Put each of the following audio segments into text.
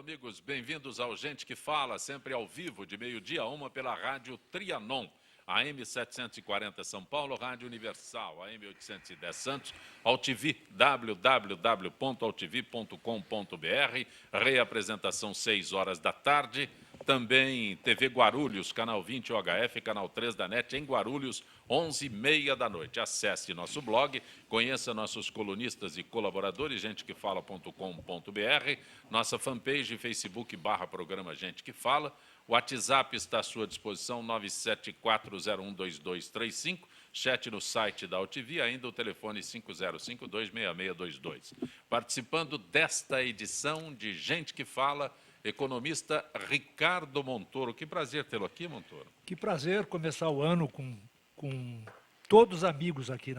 amigos, bem-vindos ao Gente que Fala, sempre ao vivo, de meio-dia a 1 pela Rádio Trianon, AM 740 São Paulo, Rádio Universal, AM 810 Santos, AltV, www.altv.com.br, reapresentação 6 horas da tarde, também TV Guarulhos, canal 20 OHF, canal 3 da NET, em Guarulhos, 11h30 da noite. Acesse nosso blog, conheça nossos colunistas e colaboradores, gentequefala.com.br, nossa fanpage, Facebook /programa Gente que Fala, o WhatsApp está à sua disposição, 974012235, chat no site da AltV, ainda o telefone 50526622. Participando desta edição de Gente que Fala, economista Ricardo Montoro. Que prazer tê-lo aqui, Montoro. Que prazer começar o ano com todos os amigos aqui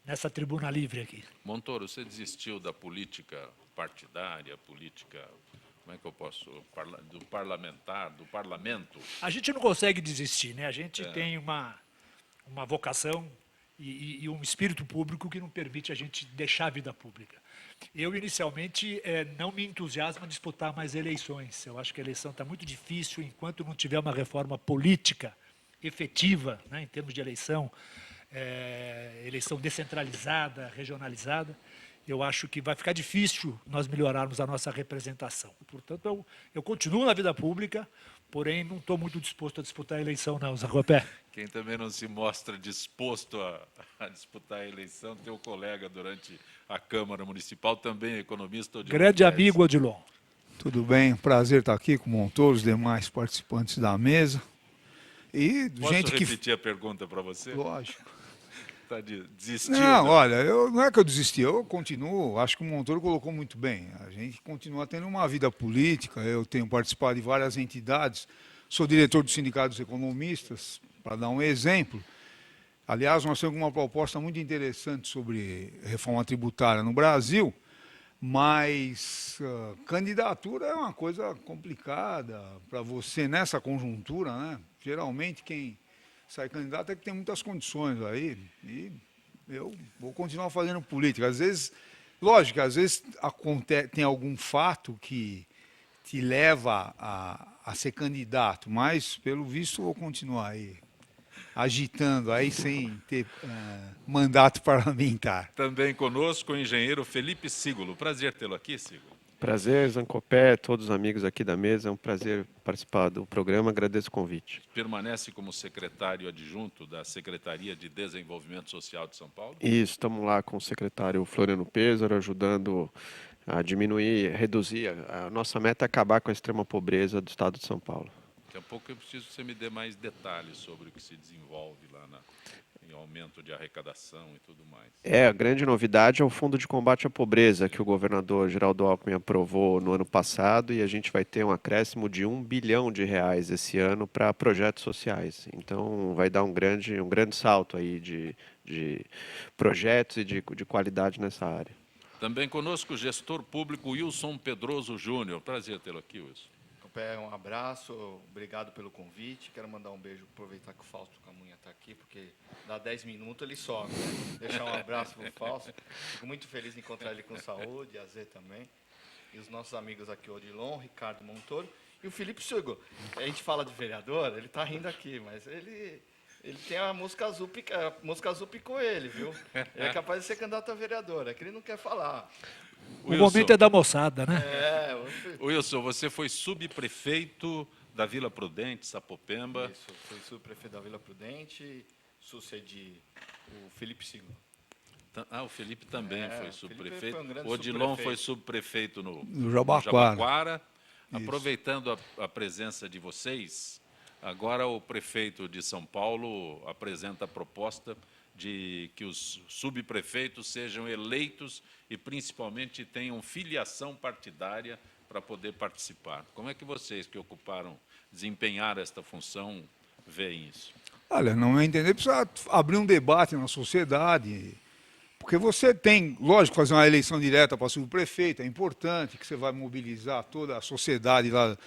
nessa tribuna livre aqui. Montoro, você desistiu da política partidária, política, como é que eu posso, do parlamentar, do parlamento? A gente não consegue desistir, né? A gente tem uma vocação e um espírito público que não permite a gente deixar a vida pública. Eu, inicialmente, não me entusiasma disputar mais eleições. Eu acho que a eleição está muito difícil enquanto não tiver uma reforma política efetiva, né, em termos de eleição descentralizada, regionalizada. Eu acho que vai ficar difícil nós melhorarmos a nossa representação. Portanto, eu continuo na vida pública, porém não estou muito disposto a disputar a eleição, não, Zé Ropé. Quem também não se mostra disposto a disputar a eleição, teu colega durante a Câmara Municipal, também economista. Odilon Grande Guedes. amigo, Odilon. Tudo bem, prazer estar aqui com o Montoro, os demais participantes da mesa. E Posso gente repetir a pergunta para você? Lógico. Está desistindo? Não, olha, não é que eu desisti, eu continuo, acho que o Montoro colocou muito bem. A gente continua tendo uma vida política, eu tenho participado de várias entidades, sou diretor do Sindicato dos Economistas, para dar um exemplo. Aliás, nós temos uma proposta muito interessante sobre reforma tributária no Brasil, mas candidatura é uma coisa complicada para você nessa conjuntura, né? Geralmente quem sai candidato é que tem muitas condições aí, e eu vou continuar fazendo política. Às vezes, lógico, às vezes tem algum fato que te leva a ser candidato, mas, pelo visto, vou continuar aí, agitando aí sem ter mandato parlamentar. Também conosco o engenheiro Felipe Sígulo. Prazer tê-lo aqui, Sígulo. Prazer, Zancopé, todos os amigos aqui da mesa, é um prazer participar do programa, agradeço o convite. Permanece como secretário adjunto da Secretaria de Desenvolvimento Social de São Paulo? Isso, estamos lá com o secretário Floriano Pêsaro, ajudando a diminuir, reduzir, a nossa meta é acabar com a extrema pobreza do estado de São Paulo. Daqui a pouco eu preciso que você me dê mais detalhes sobre o que se desenvolve lá em aumento de arrecadação e tudo mais. A grande novidade é o Fundo de Combate à Pobreza, que o governador Geraldo Alckmin aprovou no ano passado, e a gente vai ter um acréscimo de R$1 bilhão esse ano para projetos sociais. Então, vai dar um grande salto aí de projetos e de qualidade nessa área. Também conosco o gestor público Wilson Pedroso Júnior. Prazer tê-lo aqui, Wilson. Um abraço, obrigado pelo convite. Quero mandar um beijo, aproveitar que o Fausto Camunha está aqui, porque dá 10 minutos ele sobe. Né? Deixar um abraço para o Fausto. Fico muito feliz em encontrar ele com saúde, a Zé também. E os nossos amigos aqui, Odilon, Ricardo Montoro e o Felipe Sígulo. A gente fala de vereador, ele está rindo aqui, mas ele tem a música azul picou ele, viu? Ele é capaz de ser candidato a vereador, é que ele não quer falar. O momento é da moçada, né? Wilson, você foi subprefeito da Vila Prudente, Sapopemba. Isso, fui subprefeito da Vila Prudente, sucedi o Felipe Sígulo. O Felipe também foi subprefeito. O Odilon foi subprefeito no Jabaquara. Aproveitando a presença de vocês, agora o prefeito de São Paulo apresenta a proposta de que os subprefeitos sejam eleitos e, principalmente, tenham filiação partidária para poder participar. Como é que vocês que desempenharam esta função, veem isso? Olha, não entender, precisa abrir um debate na sociedade, porque você tem, lógico, fazer uma eleição direta para subprefeito, é importante que você vai mobilizar toda a sociedade lá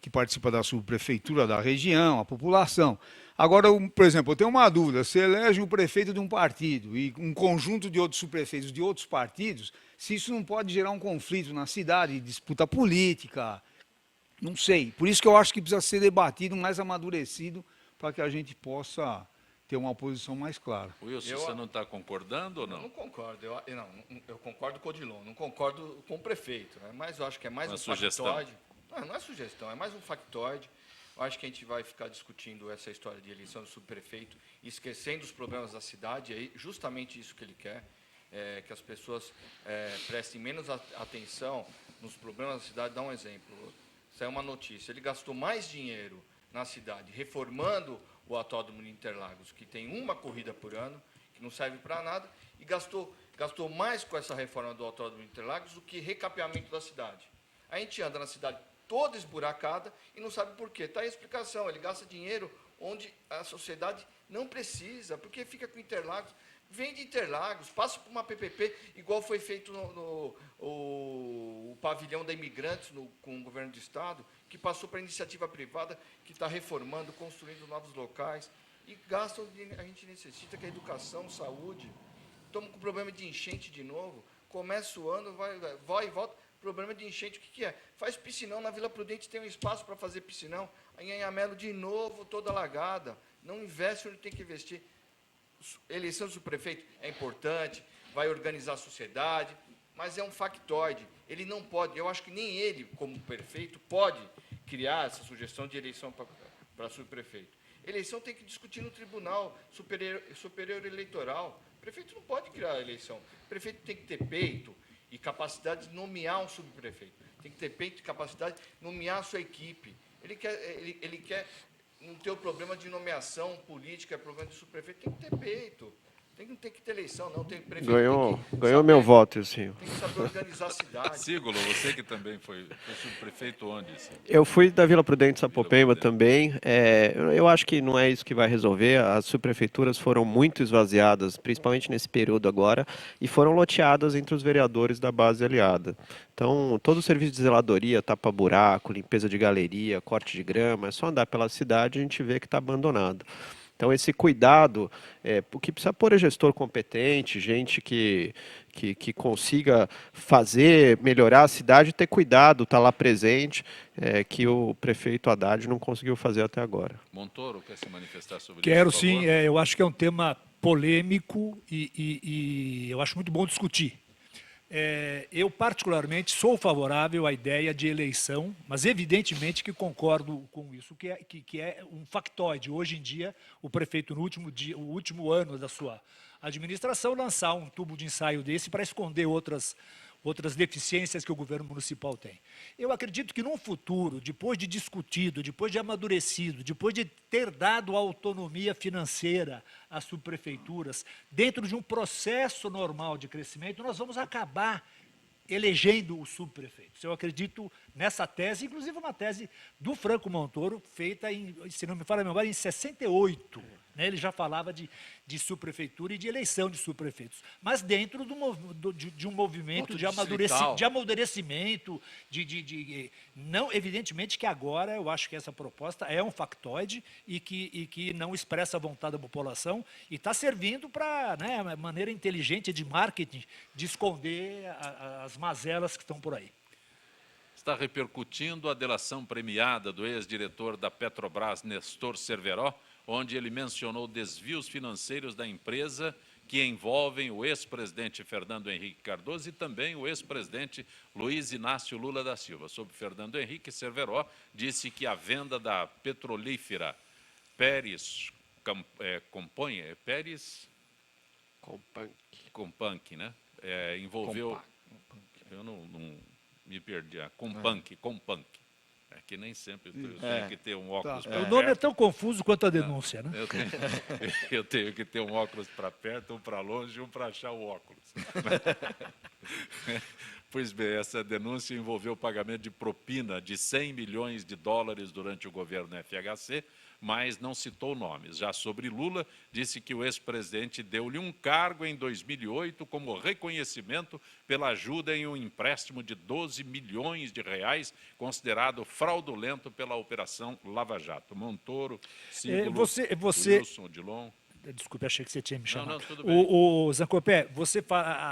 que participa da subprefeitura da região, a população. Agora, por exemplo, eu tenho uma dúvida. Você elege o prefeito de um partido e um conjunto de outros subprefeitos de outros partidos, se isso não pode gerar um conflito na cidade, disputa política, não sei. Por isso que eu acho que precisa ser debatido, mais amadurecido, para que a gente possa ter uma posição mais clara. Wilson, você não está concordando ou Eu não? não concordo. Eu concordo com o Odilon, não concordo com o prefeito, né? Mas eu acho que é mais Uma um sugestão. factoide. Não é sugestão, é mais um factoide. Eu acho que a gente vai ficar discutindo essa história de eleição do subprefeito, esquecendo os problemas da cidade, é justamente isso que ele quer, que as pessoas prestem menos atenção nos problemas da cidade. Dá um exemplo, saiu uma notícia, ele gastou mais dinheiro na cidade reformando o Autódromo de Interlagos, que tem uma corrida por ano, que não serve para nada, e gastou mais com essa reforma do Autódromo de Interlagos do que recapeamento da cidade. A gente anda na cidade toda esburacada e não sabe por quê. Está aí a explicação, ele gasta dinheiro onde a sociedade não precisa, porque fica com Interlagos. Vende Interlagos, passa por uma PPP, igual foi feito o pavilhão da Imigrantes com o governo do Estado, que passou para a iniciativa privada, que está reformando, construindo novos locais, e gasta o que a gente necessita, que é educação, saúde. Estamos com problema de enchente de novo, começa o ano, vai e volta, problema de enchente, o que é? Faz piscinão, na Vila Prudente tem um espaço para fazer piscinão, em Anhamelo, de novo, toda alagada, não investe onde tem que investir. Eleição do subprefeito é importante, vai organizar a sociedade, mas é um factoide. Ele não pode, eu acho que nem ele, como prefeito, pode criar essa sugestão de eleição para subprefeito. Eleição tem que discutir no Tribunal Superior Eleitoral. O prefeito não pode criar a eleição. O prefeito tem que ter peito e capacidade de nomear um subprefeito. Tem que ter peito e capacidade de nomear a sua equipe. Ele quer não ter o problema de nomeação política, problema de subprefeito, tem que ter peito. Tem que ter eleição, não tem prefeito. Ganhou meu voto, sim. Tem que saber organizar a cidade. Sígulo, você que também foi subprefeito onde? Sim? Eu fui da Vila Prudente, Sapopemba também. Eu acho que não é isso que vai resolver. As subprefeituras foram muito esvaziadas, principalmente nesse período agora, e foram loteadas entre os vereadores da base aliada. Então, todo o serviço de zeladoria, tapa-buraco, limpeza de galeria, corte de grama, é só andar pela cidade e a gente vê que está abandonado. Então, esse cuidado, porque precisa pôr gestor competente, gente que consiga melhorar a cidade e ter cuidado, estar lá presente, que o prefeito Haddad não conseguiu fazer até agora. Montoro, quer se manifestar sobre Quero isso, por sim, favor? eu acho que é um tema polêmico e eu acho muito bom discutir. Eu, particularmente, sou favorável à ideia de eleição, mas evidentemente que concordo com isso, que é um factoide. Hoje em dia, o prefeito, no último ano da sua administração, lançar um tubo de ensaio desse para esconder outras deficiências que o governo municipal tem. Eu acredito que, num futuro, depois de discutido, depois de amadurecido, depois de ter dado autonomia financeira às subprefeituras, dentro de um processo normal de crescimento, nós vamos acabar elegendo os subprefeitos. Eu acredito nessa tese, inclusive uma tese do Franco Montoro, feita, se não me falha a memória, em 68. Ele já falava de subprefeitura e de eleição de subprefeitos, mas dentro de um movimento de amadurecimento, não, evidentemente que agora eu acho que essa proposta é um factoide e que não expressa a vontade da população e está servindo para, né, maneira inteligente de marketing de esconder as mazelas que estão por aí. Está repercutindo a delação premiada do ex-diretor da Petrobras, Nestor Cerveró, onde ele mencionou desvios financeiros da empresa que envolvem o ex-presidente Fernando Henrique Cardoso e também o ex-presidente Luiz Inácio Lula da Silva. Sobre Fernando Henrique, Cerveró disse que a venda da petrolífera Pérez Companc, né? Envolveu... Eu não me perdi. Companc. É que nem sempre eu tenho que ter um óculos para perto. O nome é tão confuso quanto a denúncia, né? Eu tenho que ter um óculos para perto, um para longe e um para achar o óculos. Pois bem, essa denúncia envolveu o pagamento de propina de 100 milhões de dólares durante o governo FHC, mas não citou nomes. Já sobre Lula, disse que o ex-presidente deu-lhe um cargo em 2008 como reconhecimento pela ajuda em um empréstimo de 12 milhões de reais, considerado fraudulento pela Operação Lava Jato. Montoro, Cíbulo, Wilson, Odilon. Desculpe, achei que você tinha me chamado. Não, tudo bem. O Zancopé,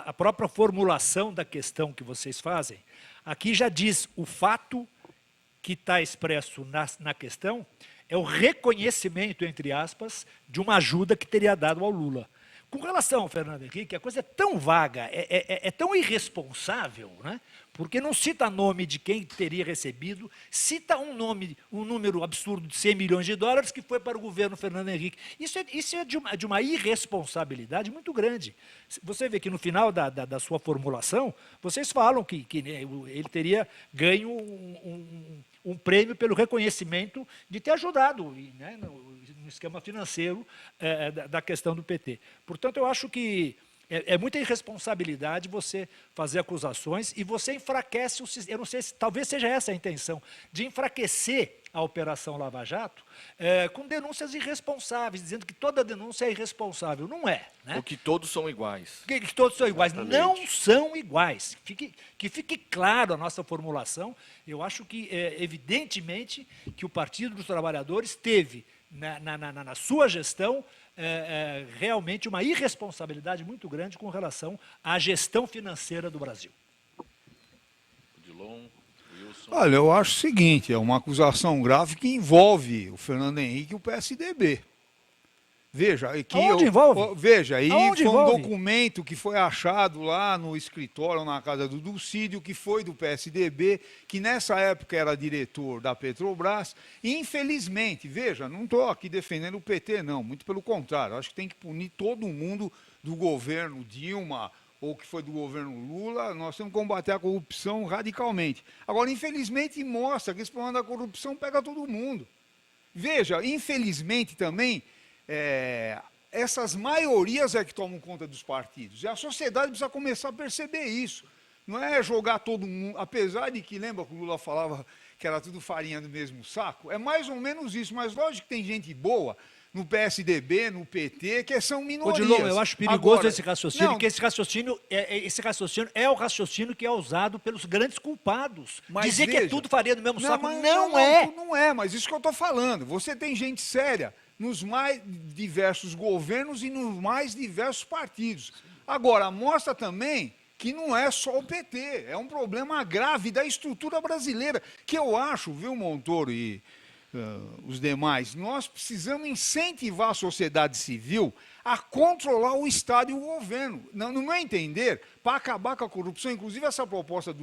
a própria formulação da questão que vocês fazem, aqui já diz o fato que está expresso na questão é o reconhecimento, entre aspas, de uma ajuda que teria dado ao Lula. Com relação ao Fernando Henrique, a coisa é tão vaga, é tão irresponsável, né? Porque não cita nome de quem teria recebido, cita um número absurdo de 100 milhões de dólares que foi para o governo Fernando Henrique. Isso é de uma irresponsabilidade muito grande. Você vê que no final da sua formulação, vocês falam que ele teria ganho um prêmio pelo reconhecimento de ter ajudado, né, no esquema financeiro da questão do PT. Portanto, eu acho que é muita irresponsabilidade você fazer acusações e você enfraquece o sistema. Eu não sei se talvez seja essa a intenção, de enfraquecer a Operação Lava Jato com denúncias irresponsáveis, dizendo que toda denúncia é irresponsável. Não é. Né? Ou que todos são iguais. Que todos são iguais. Exatamente. Não são iguais. Que fique claro a nossa formulação. Eu acho que, evidentemente, que o Partido dos Trabalhadores teve, na sua gestão, realmente uma irresponsabilidade muito grande com relação à gestão financeira do Brasil. Odilon, Wilson. Olha, eu acho o seguinte, é uma acusação grave que envolve o Fernando Henrique e o PSDB. Veja, Aonde envolve? Veja, aí Aonde foi um envolve? documento que foi achado lá no escritório, na casa do Dulcídio, que foi do PSDB, que nessa época era diretor da Petrobras. E, infelizmente, veja, não estou aqui defendendo o PT, não, muito pelo contrário, acho que tem que punir todo mundo do governo Dilma ou que foi do governo Lula, nós temos que combater a corrupção radicalmente. Agora, infelizmente, mostra que esse problema da corrupção pega todo mundo. Veja, infelizmente também, essas maiorias é que tomam conta dos partidos. E a sociedade precisa começar a perceber isso. Não é jogar todo mundo, apesar de que, lembra que o Lula falava que era tudo farinha do mesmo saco? É mais ou menos isso, mas lógico que tem gente boa no PSDB, no PT, que são minorias. Odilon, eu acho perigoso Agora, esse raciocínio, não, porque esse raciocínio é o raciocínio que é usado pelos grandes culpados. Mas Dizer que é veja, tudo farinha do mesmo saco mas não é. Não é, mas isso que eu estou falando. Você tem gente séria nos mais diversos governos e nos mais diversos partidos. Agora, mostra também que não é só o PT, é um problema grave da estrutura brasileira, que eu acho, viu, Montoro e os demais, nós precisamos incentivar a sociedade civil a controlar o Estado e o governo. No meu entender, para acabar com a corrupção, inclusive essa proposta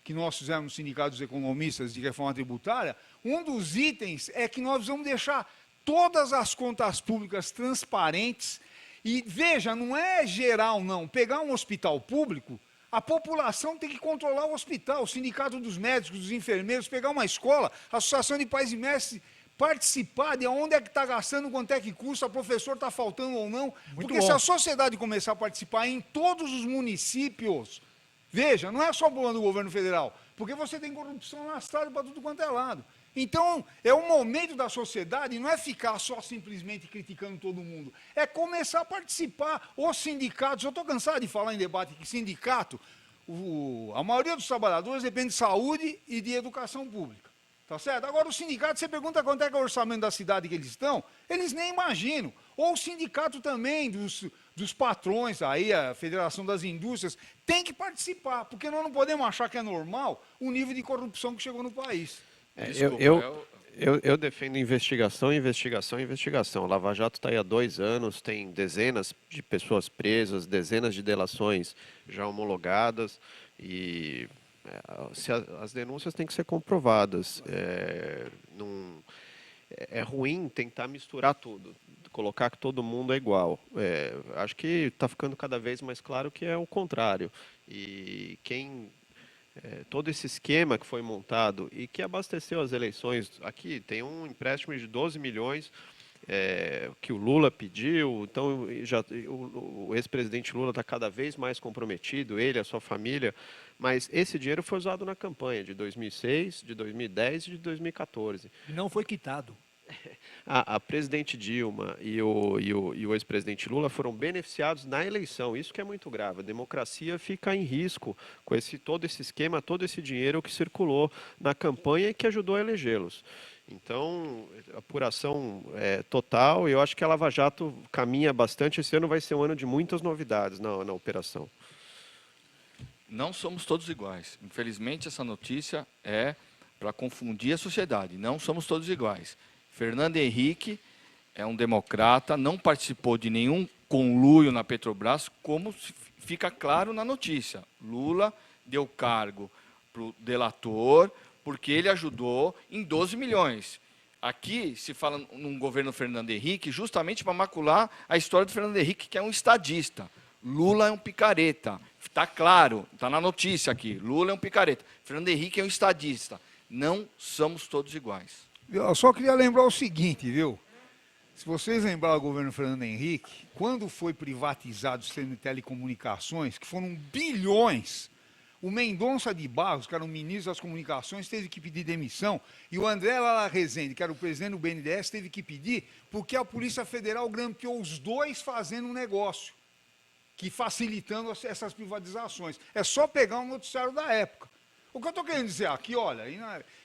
que nós fizemos no Sindicato dos Economistas de Reforma Tributária, um dos itens é que nós vamos deixar todas as contas públicas transparentes. E, veja, não é geral, não. Pegar um hospital público, a população tem que controlar o hospital, o sindicato dos médicos, dos enfermeiros, pegar uma escola, a Associação de Pais e Mestres, participar de onde é que está gastando, quanto é que custa, o professor está faltando ou não. Porque se a sociedade começar a participar em todos os municípios, veja, não é só o problema do governo federal, porque você tem corrupção lastrada para tudo quanto é lado. Então, é o momento da sociedade, não é ficar só simplesmente criticando todo mundo, é começar a participar. Os sindicatos, eu estou cansado de falar em debate que sindicato, a maioria dos trabalhadores depende de saúde e de educação pública. Tá certo? Agora, o sindicato, você pergunta quanto é que é o orçamento da cidade que eles estão, eles nem imaginam. Ou o sindicato também dos patrões, aí a Federação das Indústrias, tem que participar, porque nós não podemos achar que é normal o nível de corrupção que chegou no país. Eu defendo investigação, investigação, investigação. Lava Jato está aí há 2 anos, tem dezenas de pessoas presas, dezenas de delações já homologadas e as denúncias têm que ser comprovadas. É ruim tentar misturar tudo, colocar que todo mundo é igual. Acho que está ficando cada vez mais claro que é o contrário. E todo esse esquema que foi montado e que abasteceu as eleições, aqui tem um empréstimo de 12 milhões que o Lula pediu. Então, o ex-presidente Lula está cada vez mais comprometido, ele, a sua família, mas esse dinheiro foi usado na campanha de 2006, de 2010 e de 2014. E não foi quitado. A presidente Dilma e o ex-presidente Lula foram beneficiados na eleição. Isso que é muito grave. A democracia fica em risco com todo esse esquema, todo esse dinheiro que circulou na campanha e que ajudou a elegê-los. Então, apuração total. E eu acho que a Lava Jato caminha bastante. Esse ano vai ser um ano de muitas novidades na operação. Não somos todos iguais. Infelizmente, essa notícia é para confundir a sociedade. Não somos todos iguais. Fernando Henrique é um democrata, não participou de nenhum conluio na Petrobras, como fica claro na notícia. Lula deu cargo para o delator, porque ele ajudou em 12 milhões. Aqui se fala num governo Fernando Henrique justamente para macular a história do Fernando Henrique, que é um estadista. Lula é um picareta. Está claro, está na notícia aqui. Lula é um picareta. Fernando Henrique é um estadista. Não somos todos iguais. Eu só queria lembrar o seguinte, viu? Se vocês lembrarem do governo Fernando Henrique, quando foi privatizado o sistema de telecomunicações, que foram bilhões, o Mendonça de Barros, que era o ministro das comunicações, teve que pedir demissão, e o André Lara Rezende, que era o presidente do BNDES, teve que pedir, porque a Polícia Federal grampeou os dois fazendo um negócio, que facilitando essas privatizações. É só pegar um noticiário da época. O que eu estou querendo dizer aqui, olha,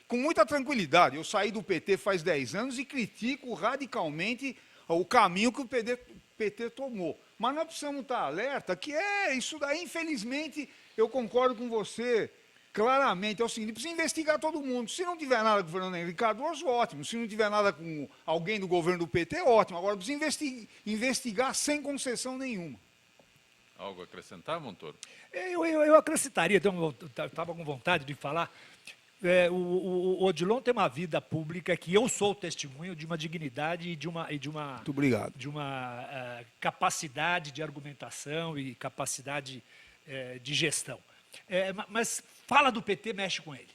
com muita tranquilidade, eu saí do PT faz 10 anos e critico radicalmente o caminho que o PT tomou. Mas nós precisamos estar alerta que isso daí, infelizmente, eu concordo com você claramente. É o seguinte, precisa investigar todo mundo. Se não tiver nada com o Fernando Henrique Cardoso, ótimo. Se não tiver nada com alguém do governo do PT, ótimo. Agora precisa investigar sem concessão nenhuma. Algo a acrescentar, Montoro? Eu acrescentaria, estava com vontade de falar. O Odilon tem uma vida pública que eu sou testemunho de uma dignidade e de uma Muito obrigado. De uma capacidade de argumentação e capacidade de gestão. Mas fala do PT, mexe com ele.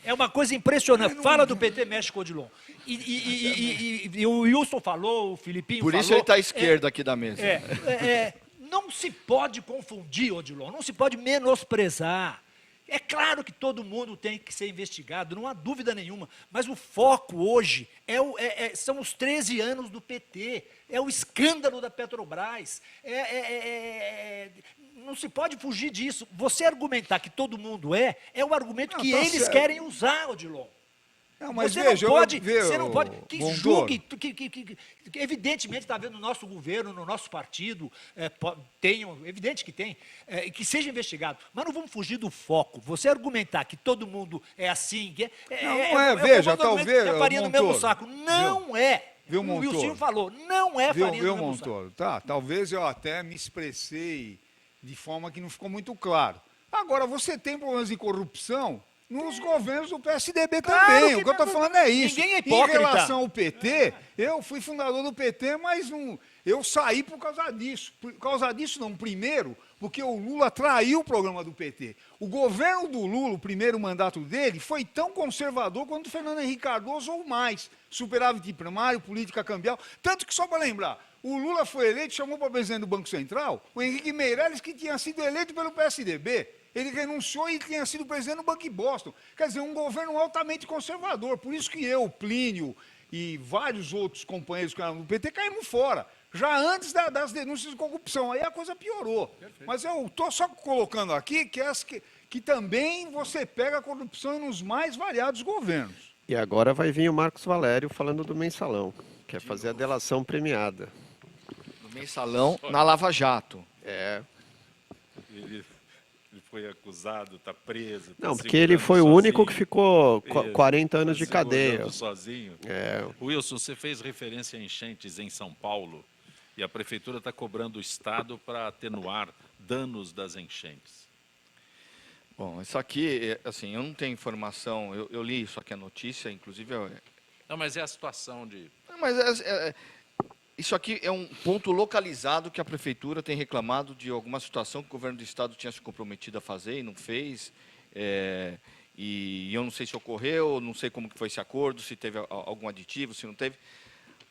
É uma coisa impressionante. Fala do PT, mexe com o Odilon. E o Wilson falou, o Filipinho falou... Por isso ele está à esquerda aqui da mesa. Não se pode confundir, Odilon, não se pode menosprezar. É claro que todo mundo tem que ser investigado, não há dúvida nenhuma, mas o foco hoje são os 13 anos do PT, é o escândalo da Petrobras, não se pode fugir disso. Você argumentar que todo mundo é o argumento que eles certo. Querem usar, Odilon. Não, mas você não pode que julgue, que evidentemente está vendo no nosso governo, no nosso partido, evidente que tem, que seja investigado, mas não vamos fugir do foco. Você argumentar que todo mundo é assim, veja, talvez é farinha do mesmo saco. Não é. Viu, O Wilson falou, não é farinha do mesmo Montoro? Tá, talvez eu até me expressei de forma que não ficou muito claro. Agora, você tem problemas de corrupção nos governos do PSDB também. O que eu estou falando é isso. Ninguém é hipócrita. Em relação ao PT, eu fui fundador do PT, mas eu saí por causa disso. Por causa disso, não. Primeiro, porque o Lula traiu o programa do PT. O governo do Lula, o primeiro mandato dele, foi tão conservador quanto o Fernando Henrique Cardoso ou mais. Superávit primário, política cambial. Tanto que, só para lembrar, o Lula foi eleito, chamou para presidente do Banco Central o Henrique Meirelles, que tinha sido eleito pelo PSDB. Ele renunciou e tinha sido presidente do Banco de Boston. Quer dizer, um governo altamente conservador. Por isso que eu, Plínio e vários outros companheiros que eram do PT caíram fora. Já antes das denúncias de corrupção. Aí a coisa piorou. Perfeito. Mas eu estou só colocando aqui que também você pega a corrupção nos mais variados governos. E agora vai vir o Marcos Valério falando do mensalão, que é fazer a delação premiada. Do mensalão na Lava Jato. Ele foi acusado, está preso. Não, porque ele foi o único que ficou 40 anos de Tá cadeia. Sozinho. Wilson, você fez referência a enchentes em São Paulo e a prefeitura está cobrando o Estado para atenuar danos das enchentes. Bom, isso aqui, assim, eu não tenho informação, eu li isso aqui, a notícia, inclusive... Não, mas é a situação de... Não, mas isso aqui é um ponto localizado que a prefeitura tem reclamado de alguma situação que o governo do estado tinha se comprometido a fazer e não fez. E eu não sei se ocorreu, não sei como que foi esse acordo, se teve algum aditivo, se não teve.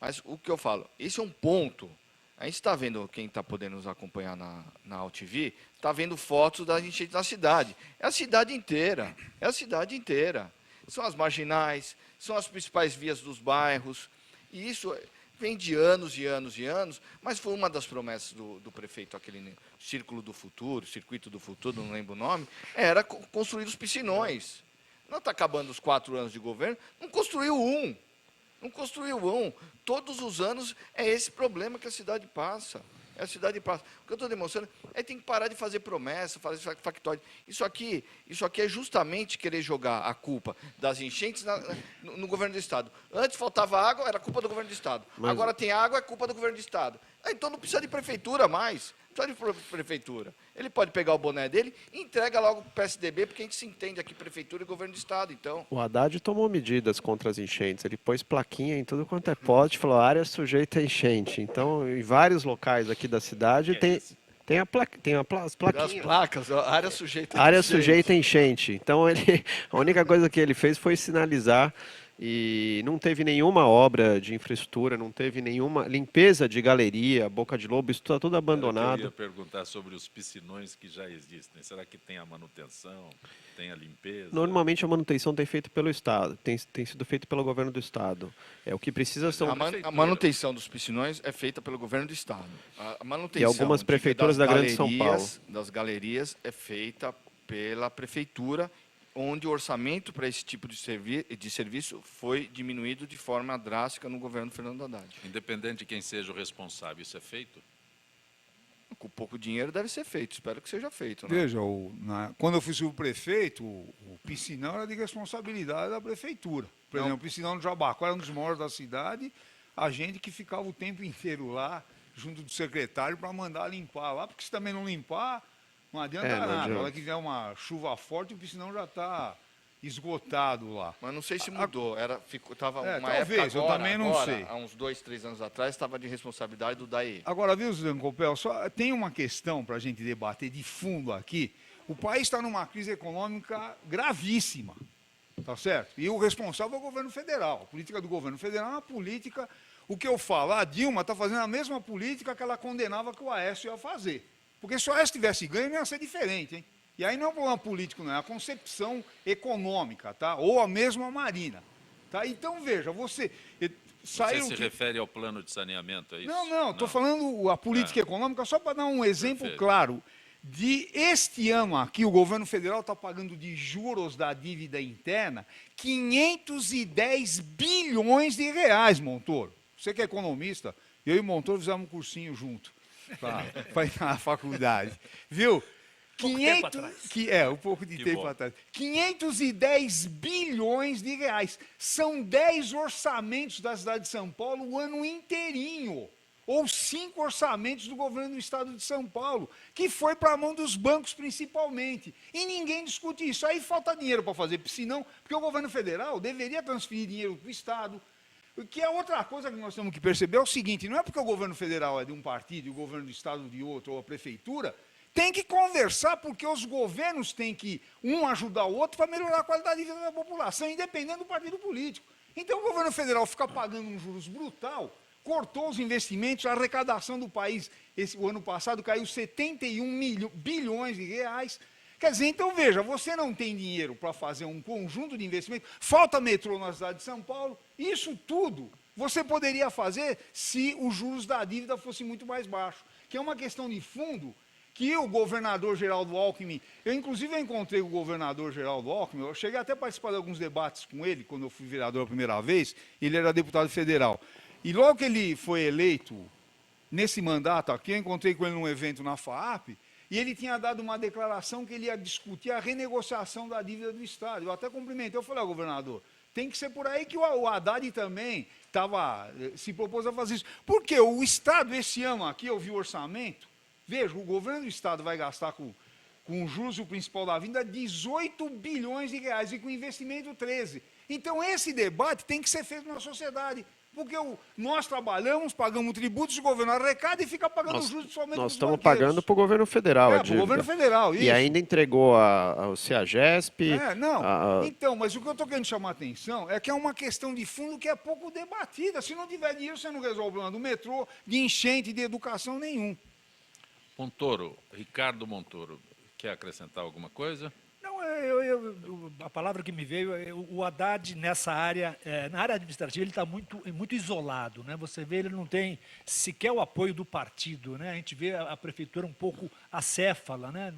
Mas o que eu falo, esse é um ponto. A gente está vendo, quem está podendo nos acompanhar na AltV, está vendo fotos da enchente da cidade. É a cidade inteira, é a cidade inteira. São as marginais, são as principais vias dos bairros. E isso vem de anos e anos e anos, mas foi uma das promessas do prefeito, aquele Círculo do Futuro, Circuito do Futuro, não lembro o nome, era construir os piscinões. Não está acabando os 4 anos de governo, não construiu um. Não construiu um. Todos os anos é esse problema que a cidade passa. É a cidade passa. O que eu estou demonstrando é que tem que parar de fazer promessa, fazer factóide. Isso aqui é justamente querer jogar a culpa das enchentes no governo do Estado. Antes faltava água, era culpa do governo do Estado. Agora tem água, é culpa do governo do Estado. Então não precisa de prefeitura mais. Não precisa de prefeitura. Ele pode pegar o boné dele e entrega logo para o PSDB, porque a gente se entende aqui, prefeitura e governo do Estado. Então, O Haddad tomou medidas contra as enchentes. Ele pôs plaquinha em tudo quanto é poste, falou área sujeita a enchente. Então, em vários locais aqui da cidade tem as as plaquinhas. placas, ó, área sujeita. Área sujeita a enchente. Então, a única coisa que ele fez foi sinalizar e não teve nenhuma obra de infraestrutura, não teve nenhuma limpeza de galeria, Boca de Lobo, isso está tudo Eu abandonado. ia perguntar sobre os piscinões que já existem. Será que tem a manutenção, tem a limpeza? Normalmente a manutenção tem feito pelo Estado, tem sido feito pelo governo do Estado. O que precisa são A manutenção dos piscinões é feita pelo governo do Estado. A manutenção E algumas prefeituras da Grande São Paulo. Das galerias é feita pela prefeitura, onde o orçamento para esse tipo de serviço foi diminuído de forma drástica no governo Fernando Haddad. Independente de quem seja o responsável, isso é feito? Com pouco dinheiro deve ser feito, espero que seja feito. Né? Veja, quando eu fui subprefeito, o piscinão era de responsabilidade da prefeitura. Por exemplo, o piscinão do Jabaquara era um dos maiores da cidade, a gente que ficava o tempo inteiro lá, junto do secretário, para mandar limpar lá, porque se também não limpar, não adianta não nada. adianta. Na hora que vier uma chuva forte, o piscinão já está esgotado lá. Mas não sei se mudou. Estava uma talvez, época eu agora, também não sei. há uns 2, 3 anos atrás, estava de responsabilidade do DAE. Agora, viu, Zé Copel, só tem uma questão para a gente debater de fundo aqui. O país está numa crise econômica gravíssima, tá certo? E o responsável é o governo federal. A política do governo federal é uma política... O que eu falo, a Dilma está fazendo a mesma política que ela condenava que o Aécio ia fazer. Porque se o Aécio tivesse ganho, não ia ser diferente, hein? E aí não é um problema político, não, é a concepção econômica, tá? Ou a mesma Marina. Tá? Então, veja, você... Você se refere ao plano de saneamento, é isso? Não, estou falando a política econômica só para dar um exemplo Perfeito. claro. De este ano aqui, o governo federal está pagando de juros da dívida interna 510 bilhões de reais, Montoro. Você que é economista, eu e o Montoro fizemos um cursinho junto para ir na faculdade. Viu? Tempo atrás. Um pouco de Que tempo bom. atrás. 510 bilhões de reais. São 10 orçamentos da cidade de São Paulo o ano inteirinho. Ou 5 orçamentos do governo do estado de São Paulo, que foi para a mão dos bancos principalmente. E ninguém discute isso. Aí falta dinheiro para fazer piscinão, porque o governo federal deveria transferir dinheiro para o estado. O que é outra coisa que nós temos que perceber é o seguinte, não é porque o governo federal é de um partido e o governo do estado de outro, ou a prefeitura, tem que conversar, porque os governos têm que um ajudar o outro para melhorar a qualidade de vida da população, independente do partido político. Então o governo federal fica pagando um juros brutal, cortou os investimentos, a arrecadação do país, o ano passado caiu 71 bilhões de reais. Quer dizer, então veja, você não tem dinheiro para fazer um conjunto de investimentos, falta metrô na cidade de São Paulo, isso tudo você poderia fazer se os juros da dívida fossem muito mais baixos, que é uma questão de fundo que o governador Geraldo Alckmin, eu encontrei o governador Geraldo Alckmin, eu cheguei até a participar de alguns debates com ele, quando eu fui vereador a primeira vez, ele era deputado federal. E logo que ele foi eleito, nesse mandato aqui, eu encontrei com ele num evento na FAAP, e ele tinha dado uma declaração que ele ia discutir a renegociação da dívida do Estado. Eu até cumprimentei, eu falei, governador, tem que ser por aí que o Haddad também se propôs a fazer isso. Porque o Estado, esse ano aqui, eu vi o orçamento, veja, o governo do Estado vai gastar com o juros e o principal da vinda 18 bilhões de reais e com investimento 13. Então, esse debate tem que ser feito na sociedade. Porque nós trabalhamos, pagamos tributos, o governo arrecada e fica pagando juros somente Nós dos estamos banqueiros. pagando para o governo federal, a para o dívida. governo federal, isso. E ainda entregou ao CEAGESP. Então, mas o que eu estou querendo chamar a atenção é que é uma questão de fundo que é pouco debatida. Se não tiver dinheiro, você não resolve o problema do metrô, de enchente, de educação nenhum. Montoro, Ricardo Montoro, quer acrescentar alguma coisa? Não, a palavra que me veio, o Haddad nessa área, na área administrativa, ele está muito isolado, né? Você vê, ele não tem sequer o apoio do partido, né? A gente vê a prefeitura um pouco acéfala, né?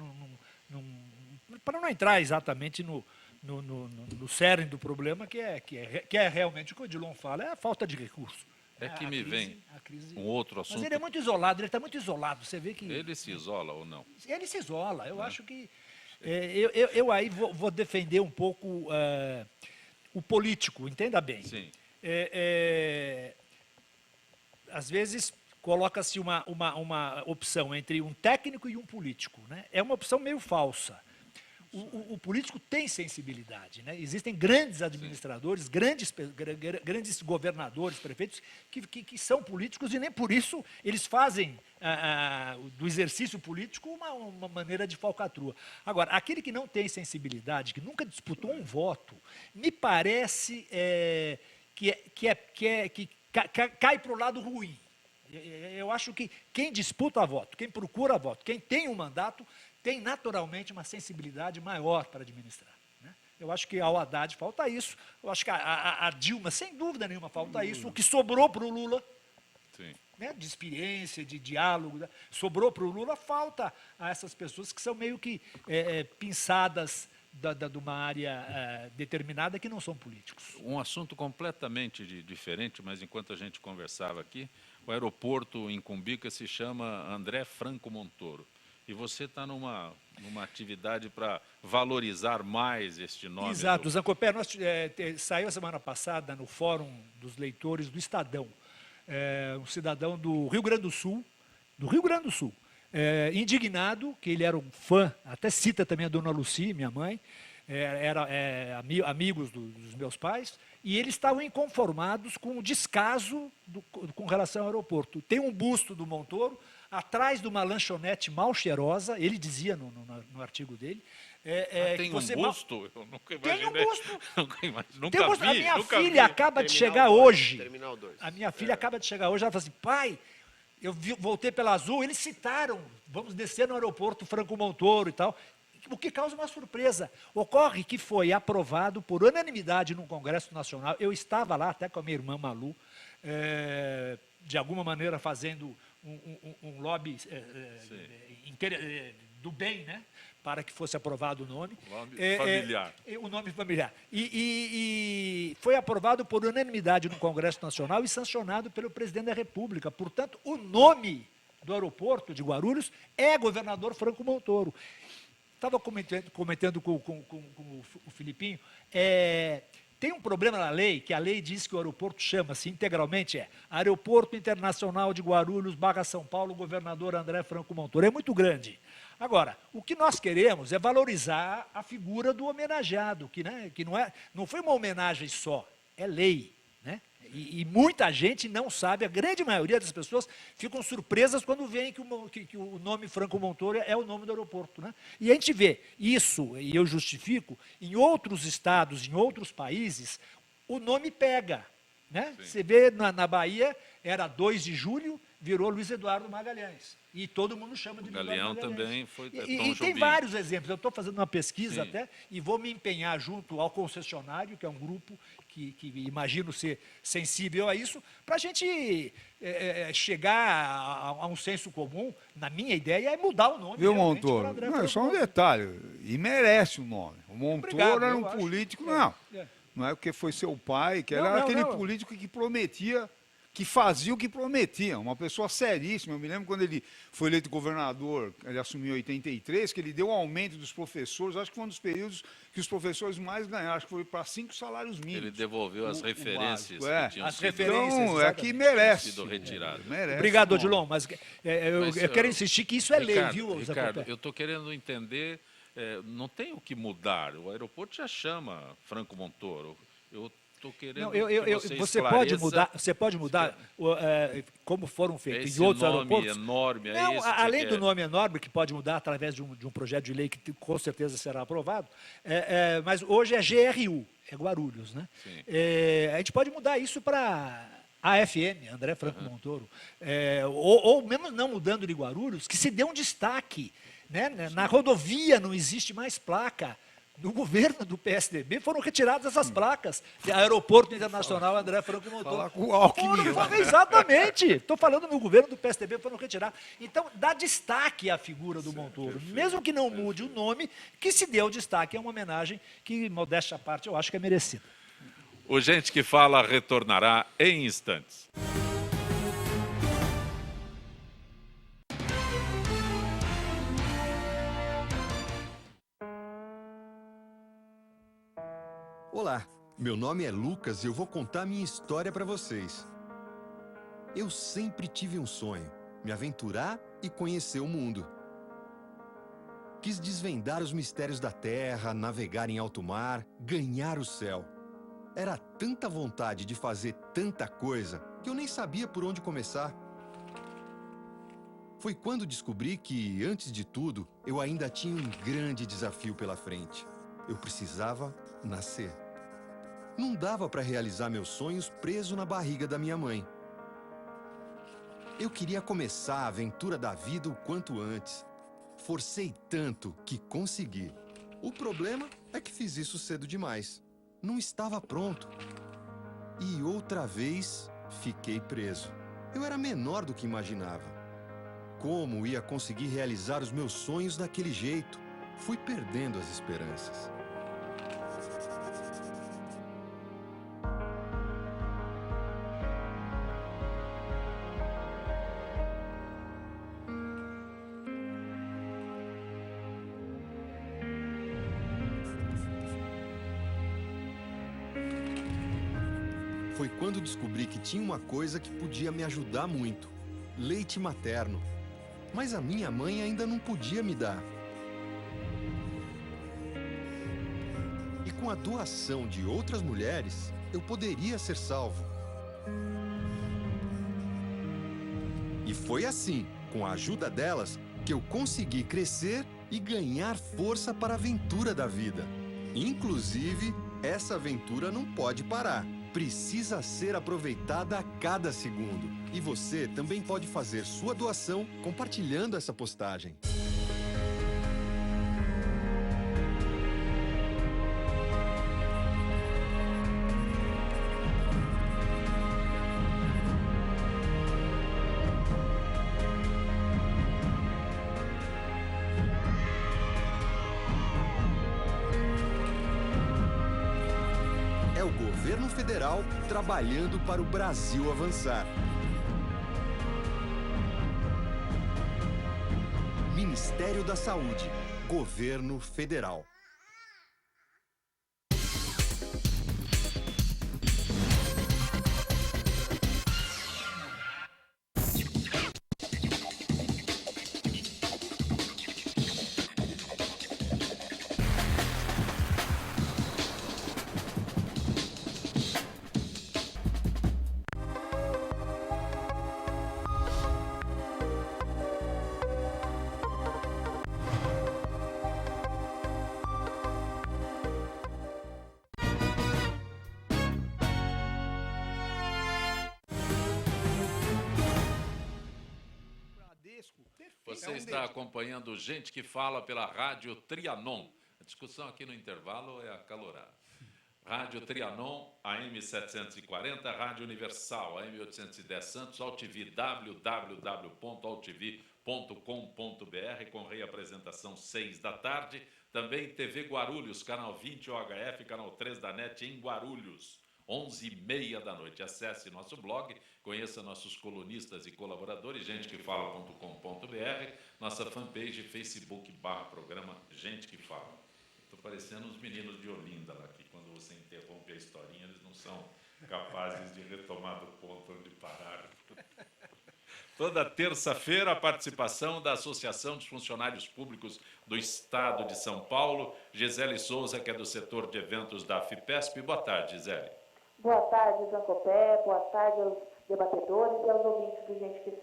Para não entrar exatamente no cerne do problema, que é realmente o que o Odilon fala, é a falta de recurso. É que me vem um outro assunto. Mas ele é muito isolado, ele está muito isolado. Você vê que Ele se isola ou não? ele se isola. Eu acho que eu aí vou defender um pouco o político, entenda bem. Sim. Às vezes coloca-se uma opção entre um técnico e um político, né? É uma opção meio falsa. O político tem sensibilidade, né? Existem grandes administradores, grandes governadores, prefeitos, que são políticos e nem por isso eles fazem do exercício político uma maneira de falcatrua. Agora, aquele que não tem sensibilidade, que nunca disputou um voto, me parece que cai para o lado ruim. Eu acho que quem disputa voto, quem procura voto, quem tem um mandato, tem naturalmente uma sensibilidade maior para administrar, né? Eu acho que ao Haddad falta isso, eu acho que a Dilma, sem dúvida nenhuma, falta isso. O que sobrou para o Lula, Sim. né, de experiência, de diálogo, né, sobrou para o Lula, falta a essas pessoas que são meio que pinçadas de uma área determinada que não são políticos. Um assunto completamente diferente, mas enquanto a gente conversava aqui, o aeroporto em Cumbica se chama André Franco Montoro. E você está numa atividade para valorizar mais este nome. Exato, Zancopé, saiu a semana passada no Fórum dos Leitores do Estadão, um cidadão do Rio Grande do Sul, indignado, que ele era um fã, até cita também a dona Lucy, minha mãe, amigos dos meus pais, e eles estavam inconformados com o descaso com relação ao aeroporto. Tem um busto do Montoro, atrás de uma lanchonete mal cheirosa, ele dizia no artigo dele. Tem um busto? Eu nunca imaginei. Tem um busto. Nunca vi. A minha filha vi. acaba de chegar hoje. Terminal 2. A minha filha acaba de chegar hoje, ela fala assim, pai, voltei pela Azul, eles citaram, vamos descer no aeroporto Franco Montoro e tal, o que causa uma surpresa. Ocorre que foi aprovado por unanimidade no Congresso Nacional, eu estava lá até com a minha irmã Malu, de alguma maneira fazendo um lobby do bem, né, para que fosse aprovado o nome. Familiar. O nome familiar. E foi aprovado por unanimidade no Congresso Nacional e sancionado pelo presidente da República. Portanto, o nome do aeroporto de Guarulhos é governador Franco Montoro. Estava comentando com o Filipinho, tem um problema na lei, que a lei diz que o aeroporto chama-se integralmente Aeroporto Internacional de Guarulhos, São Paulo, governador André Franco Montoro. É muito grande. Agora, o que nós queremos é valorizar a figura do homenageado, que não foi uma homenagem só, é lei, né? E muita gente não sabe, a grande maioria das pessoas ficam surpresas quando veem que o nome Franco Montoro é o nome do aeroporto, né? E a gente vê isso, e eu justifico, em outros estados, em outros países, o nome pega, né? Você vê na Bahia, era 2 de julho, virou Luiz Eduardo Magalhães. E todo mundo chama de Luiz Galeão Eduardo Magalhães. também foi Tom E tem Jobim. vários exemplos. Eu estou fazendo uma pesquisa Sim. até e vou me empenhar junto ao concessionário, que é um grupo que imagino ser sensível a isso, para a gente chegar a um senso comum. Na minha ideia é mudar o nome. Viu, realmente, para Montoro? André Não, é Franco só um Montoro. detalhe. E merece o nome. O Montoro Obrigado, era eu um acho. político, É, não. é. Não é porque foi seu pai, que Não, era não, aquele não. político que prometia, que fazia o que prometia. Uma pessoa seríssima. Eu me lembro quando ele foi eleito governador, ele assumiu em 83, que ele deu um aumento dos professores. Acho que foi um dos períodos que os professores mais ganharam. Acho que foi para 5 salários mínimos. Ele devolveu as O referências básico, que tinham As sido, referências. Então, é que exatamente. merece. sido retiradas. Merece Obrigado, o nome. Odilon, mas eu quero insistir que isso é lei, viu, Zé Ricardo, Copé? eu estou querendo entender, não tem o que mudar. O aeroporto já chama Franco Montoro. estou querendo Não, que você pode mudar como foram feitos esse em outros nome aeroportos. enorme, é Não, isso que você além do quer? nome enorme, que pode mudar através de um projeto de lei que com certeza será aprovado, mas hoje é GRU, é Guarulhos, né? Sim. A gente pode mudar isso para AFM, André Franco Montoro, ou mesmo não mudando de Guarulhos, que se dê um destaque, né? Na rodovia não existe mais placa. No governo do PSDB foram retiradas essas placas. Aeroporto Internacional André Franco Montoro. Falar com o Alckmin. Exatamente. Estou falando no governo do PSDB foram retiradas. Então, dá destaque à figura do Montoro. Mesmo que não mude o nome, que se dê o destaque. É uma homenagem que, modéstia à parte, eu acho que é merecida. O Gente que Fala retornará em instantes. Olá, meu nome é Lucas e eu vou contar minha história para vocês. Eu sempre tive um sonho, me aventurar e conhecer o mundo. Quis desvendar os mistérios da Terra, navegar em alto mar, ganhar o céu. Era tanta vontade de fazer tanta coisa que eu nem sabia por onde começar. Foi quando descobri que, antes de tudo, eu ainda tinha um grande desafio pela frente. Eu precisava nascer. Não dava para realizar meus sonhos preso na barriga da minha mãe. Eu queria começar a aventura da vida o quanto antes. Forcei tanto que consegui. O problema é que fiz isso cedo demais. Não estava pronto. E outra vez, fiquei preso. Eu era menor do que imaginava. Como ia conseguir realizar os meus sonhos daquele jeito? Fui perdendo as esperanças. Foi quando descobri que tinha uma coisa que podia me ajudar muito: leite materno. Mas a minha mãe ainda não podia me dar. E com a doação de outras mulheres, eu poderia ser salvo. E foi assim, com a ajuda delas, que eu consegui crescer e ganhar força para a aventura da vida. Inclusive, essa aventura não pode parar. Precisa ser aproveitada a cada segundo. E você também pode fazer sua doação compartilhando essa postagem. É o governo federal trabalhando para o Brasil avançar. Ministério da Saúde, Governo Federal. Você está acompanhando Gente que Fala pela Rádio Trianon. A discussão aqui no intervalo é acalorada. Rádio Trianon, AM 740, Rádio Universal, AM 810 Santos, AltV, www.altv.com.br, com reapresentação 6 da tarde. Também TV Guarulhos, canal 20 OHF, canal 3 da NET em Guarulhos. 11h30 da noite. Acesse nosso blog, conheça nossos colunistas e colaboradores, gentequefala.com.br, nossa fanpage, Facebook/programa Gente que Fala. Estou parecendo uns meninos de Olinda lá, que quando você interrompe a historinha, eles não são capazes de retomar do ponto onde pararam. Toda terça-feira, a participação da Associação dos Funcionários Públicos do Estado de São Paulo, Gisele Souza, que é do setor de eventos da FIPESP. Boa tarde, Gisele. Boa tarde, Zancopé, boa tarde aos debatedores e aos ouvintes do Gente que...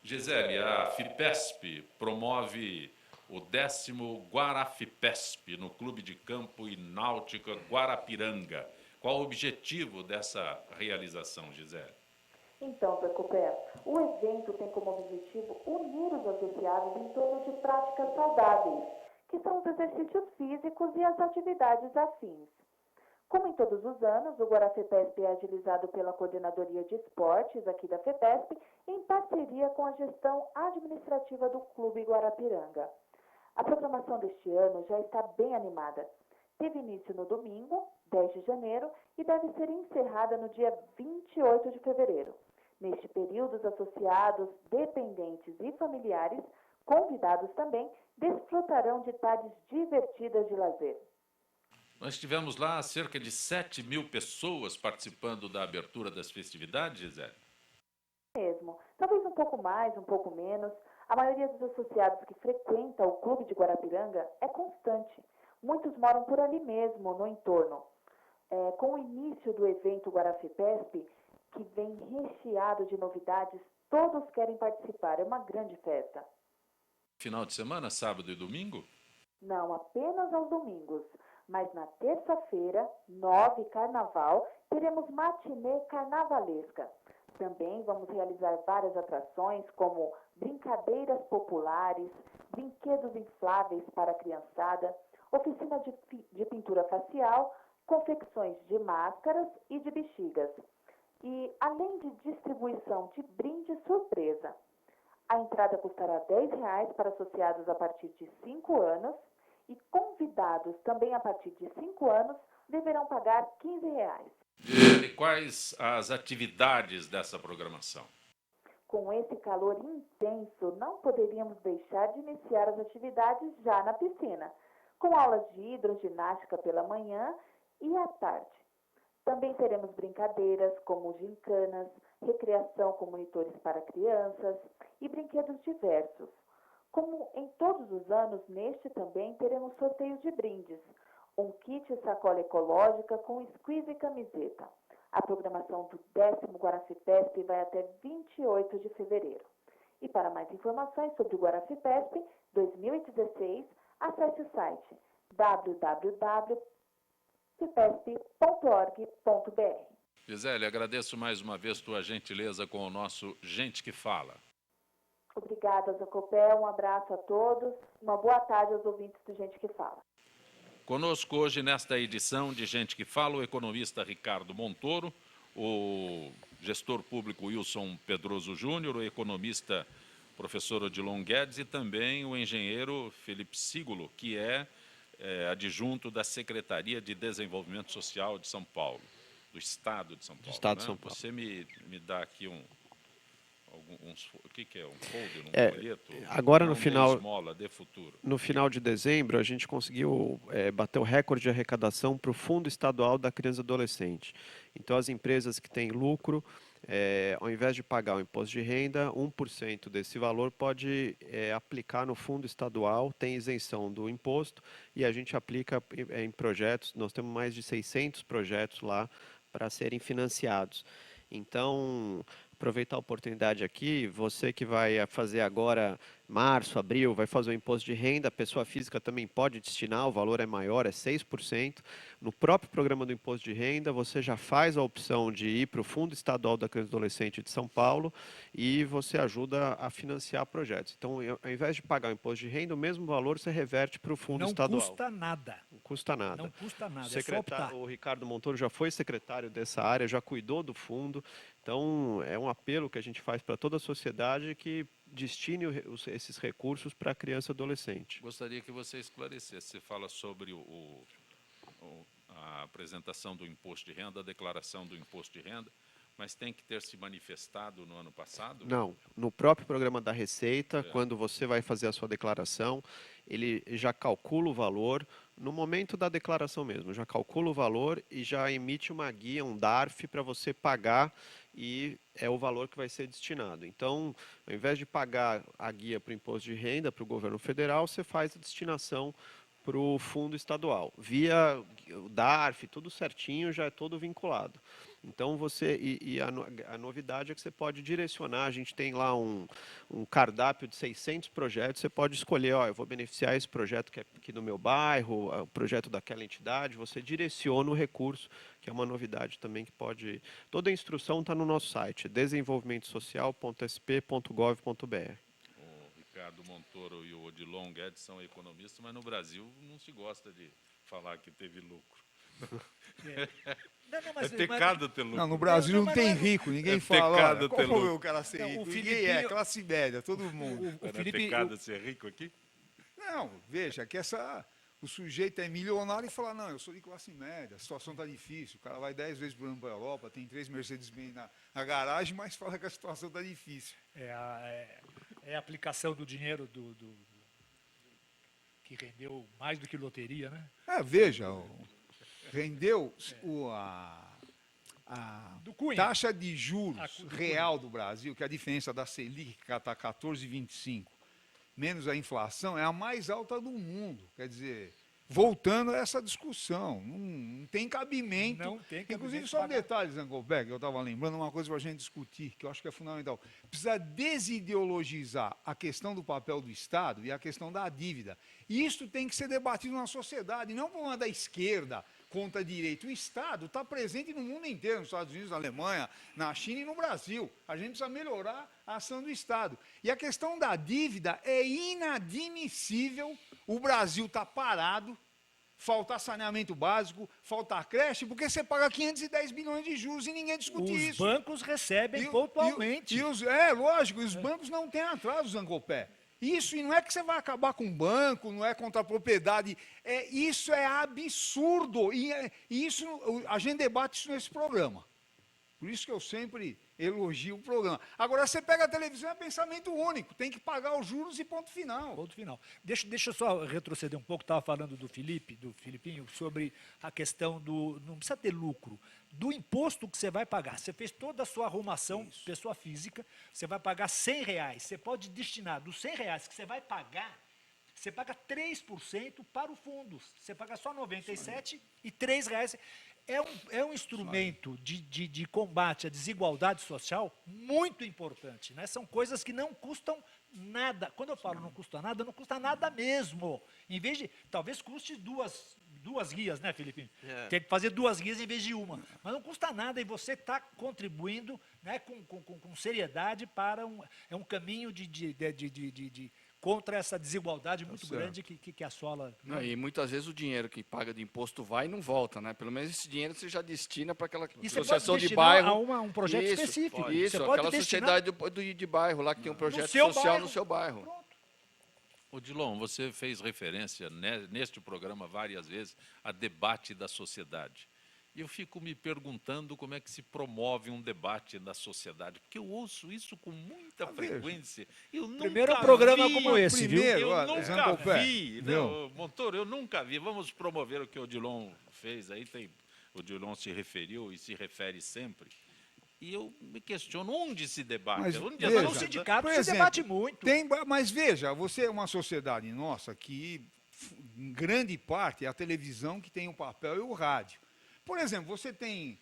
Gisele, a FIPESP promove o 10º Guarafipesp no Clube de Campo e Náutica Guarapiranga. Qual o objetivo dessa realização, Gisele? Então, Zancopé, o evento tem como objetivo unir os associados em torno de práticas saudáveis, que são os exercícios físicos e as atividades afins. Como em todos os anos, o Guarafipesp é agilizado pela Coordenadoria de Esportes aqui da FEPESP, em parceria com a gestão administrativa do Clube Guarapiranga. A programação deste ano já está bem animada. Teve início no domingo, 10 de janeiro, e deve ser encerrada no dia 28 de fevereiro. Neste período, os associados, dependentes e familiares, convidados também, desfrutarão de tardes divertidas de lazer. Nós tivemos lá cerca de 7.000 pessoas participando da abertura das festividades, Gisele? Mesmo. Talvez um pouco mais, um pouco menos. A maioria dos associados que frequenta o Clube de Guarapiranga é constante. Muitos moram por ali mesmo, no entorno. Com o início do evento Guarafipesp, que vem recheado de novidades, todos querem participar. É uma grande festa. Final de semana, sábado e domingo? Não apenas aos domingos, mas na terça-feira, 9, Carnaval, teremos matinê carnavalesca. Também vamos realizar várias atrações, como brincadeiras populares, brinquedos infláveis para a criançada, oficina de pintura facial, confecções de máscaras e de bexigas. E além de distribuição de brinde surpresa. A entrada custará R$10 para associados a partir de 5 anos e convidados também a partir de 5 anos deverão pagar R$15. E quais as atividades dessa programação? Com esse calor intenso, não poderíamos deixar de iniciar as atividades já na piscina, com aulas de hidroginástica pela manhã e à tarde. Também teremos brincadeiras como gincanas, recreação com monitores para crianças e brinquedos diversos. Como em todos os anos, neste também teremos sorteios de brindes, um kit sacola ecológica com squeeze e camiseta. A programação do 10º Guarafipesp vai até 28 de fevereiro. E para mais informações sobre o Guarafipesp 2016, acesse o site www.fipesp.org.br. Gisele, agradeço mais uma vez tua gentileza com o nosso Gente que Fala. Obrigada, Zacopé. Um abraço a todos. Uma boa tarde aos ouvintes do Gente que Fala. Conosco hoje, nesta edição de Gente que Fala, o economista Ricardo Montoro, o gestor público Wilson Pedroso Júnior, o economista professor Odilon Guedes e também o engenheiro Felipe Sígulo, que é adjunto da Secretaria de Desenvolvimento Social de São Paulo, do Estado de São Paulo. Do Estado né? de São Paulo. Você me dá aqui o que é? Um folder, um folheto? Agora Não no final, dê esmola, dê futuro. no final de dezembro, a gente conseguiu bater o recorde de arrecadação para o Fundo Estadual da Criança e Adolescente. Então, as empresas que têm lucro, ao invés de pagar o imposto de renda, 1% desse valor pode aplicar no Fundo Estadual, tem isenção do imposto, e a gente aplica em projetos. Nós temos mais de 600 projetos lá para serem financiados. Então, aproveitar a oportunidade aqui, você que vai fazer agora, março, abril, vai fazer o imposto de renda, a pessoa física também pode destinar, o valor é maior, é 6%. No próprio programa do imposto de renda, você já faz a opção de ir para o Fundo Estadual da Criança e Adolescente de São Paulo e você ajuda a financiar projetos. Então, ao invés de pagar o imposto de renda, o mesmo valor você reverte para o Fundo Estadual. Não custa nada. Não custa nada. Não custa nada, O é só optar. O Ricardo Montoro já foi secretário dessa área, já cuidou do fundo. Então, é um apelo que a gente faz para toda a sociedade que destine esses recursos para a criança e adolescente. Gostaria que você esclarecesse. Você fala sobre a apresentação do imposto de renda, a declaração do imposto de renda, mas tem que ter se manifestado no ano passado? Não. No próprio programa da Receita, quando você vai fazer a sua declaração, ele já calcula o valor, no momento da declaração mesmo, já calcula o valor e já emite uma guia, um DARF, para você pagar e é o valor que vai ser destinado. Então, ao invés de pagar a guia para o imposto de renda, para o governo federal, você faz a destinação para o fundo estadual. Via o DARF, tudo certinho, já é todo vinculado. Então, a novidade é que você pode direcionar, a gente tem lá um cardápio de 600 projetos, você pode escolher, ó, eu vou beneficiar esse projeto que é aqui no meu bairro, o projeto daquela entidade, você direciona o recurso, que é uma novidade também que pode... Toda a instrução está no nosso site, desenvolvimentosocial.sp.gov.br. O Ricardo Montoro e o Odilon Guedes são economistas, mas no Brasil não se gosta de falar que teve lucro. Não, É pecado ter lucro. Não, no Brasil não tem rico, ninguém fala. pecado Qual ter foi lucro. o cara ser Não, rico? o Ninguém Filipinho- classe média, todo mundo. O É Felipe, pecado ser rico aqui? Não, veja que o sujeito é milionário e fala, não, eu sou de classe média, a situação está difícil. O cara vai 10 vezes por ano para a Europa, tem 3 Mercedes-Benz na garagem, mas fala que a situação está difícil. é a aplicação do dinheiro que rendeu mais do que loteria, né? Veja, rendeu Do Cunha. taxa de juros Do real do Brasil, que é a diferença da Selic, que está 14,25, menos a inflação, é a mais alta do mundo. Quer dizer, voltando a essa discussão, não tem cabimento. Não tem cabimento Inclusive, só um pagar. detalhe, Zancolpé, que eu estava lembrando, uma coisa para a gente discutir, que eu acho que é fundamental. Precisa desideologizar a questão do papel do Estado e a questão da dívida. E isso tem que ser debatido na sociedade, não por uma da esquerda contra a direita. O Estado está presente no mundo inteiro, nos Estados Unidos, na Alemanha, na China e no Brasil. A gente precisa melhorar a ação do Estado. E a questão da dívida é inadmissível. O Brasil está parado, falta saneamento básico, falta creche, porque você paga 510 bilhões de juros e ninguém discute Os isso. bancos recebem E- pontualmente. lógico, os bancos não têm atraso, Zancopé. Isso, e não é que você vai acabar com o banco, não é contra a propriedade, isso é absurdo, e a gente debate isso nesse programa. Por isso que eu sempre elogio o programa. Agora, você pega a televisão, é pensamento único, tem que pagar os juros e ponto final. Ponto final. Deixa eu só retroceder um pouco, estava falando do Filipinho, sobre a questão do, não precisa ter lucro, do imposto que você vai pagar. Você fez toda a sua arrumação, pessoa física, você vai pagar R$100, você pode destinar dos R$100 que você vai pagar, você paga 3% para o fundo, você paga só 97 e R$3. É um instrumento de combate à desigualdade social muito importante, né? São coisas que não custam nada. Quando eu falo não custa nada mesmo. Em vez de, talvez custe duas guias, né, Felipe? Tem que fazer 2 guias em vez de uma. Mas não custa nada e você está contribuindo, né, com seriedade para um caminho contra essa desigualdade muito grande que assola. Não, e muitas vezes o dinheiro que paga de imposto vai e não volta, né? Pelo menos esse dinheiro você já destina para aquela E você associação pode de destinar bairro. a um projeto específico. Isso, Você pode aquela destinar- sociedade de bairro lá que tem um projeto seu social bairro. no seu bairro. Odilon, você fez referência neste programa várias vezes a debate da sociedade. E eu fico me perguntando como é que se promove um debate na sociedade, porque eu ouço isso com muita frequência. Eu Primeiro nunca um programa vi, como esse, viu? Primeiro, Eu olha, nunca Zancopé, vi. viu? Não, Montoro, eu nunca vi. Vamos promover o que o Odilon fez aí. O Odilon se referiu e se refere sempre. E eu me questiono onde se debate. Mas Onde veja, No sindicato por se exemplo, debate muito. Mas veja, você é uma sociedade nossa que, em grande parte, é a televisão que tem o papel e o rádio. Por exemplo, você tem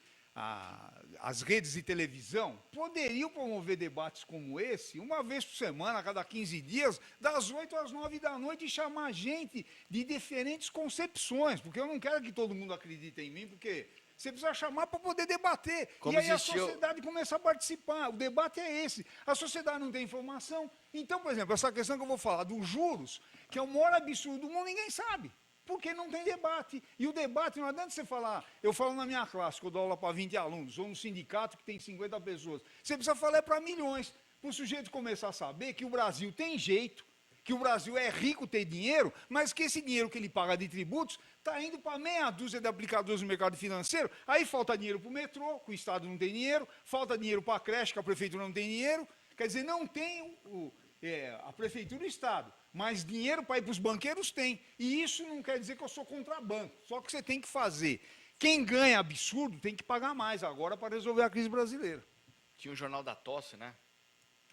as redes de televisão, poderiam promover debates como esse, uma vez por semana, a cada 15 dias, das 8 às 9 da noite, e chamar gente de diferentes concepções, porque eu não quero que todo mundo acredite em mim, porque você precisa chamar para poder debater. Como e aí existiu- a sociedade começa a participar. O debate é esse. A sociedade não tem informação. Então, por exemplo, essa questão que eu vou falar dos juros, que é o maior absurdo do mundo, ninguém sabe. Porque não tem debate. E o debate, não adianta você falar, eu falo na minha classe, que eu dou aula para 20 alunos, ou num sindicato que tem 50 pessoas. Você precisa falar para milhões, para o sujeito começar a saber que o Brasil tem jeito, que o Brasil é rico, tem dinheiro, mas que esse dinheiro que ele paga de tributos está indo para meia dúzia de aplicadores no mercado financeiro, aí falta dinheiro para o metrô, que o Estado não tem dinheiro, falta dinheiro para a creche, que a prefeitura não tem dinheiro, quer dizer, não tem a prefeitura e o Estado, mas dinheiro para ir para os banqueiros tem, e isso não quer dizer que eu sou contra banco, só que você tem que fazer. Quem ganha absurdo tem que pagar mais agora para resolver a crise brasileira. Tinha o Jornal da Tosse, né?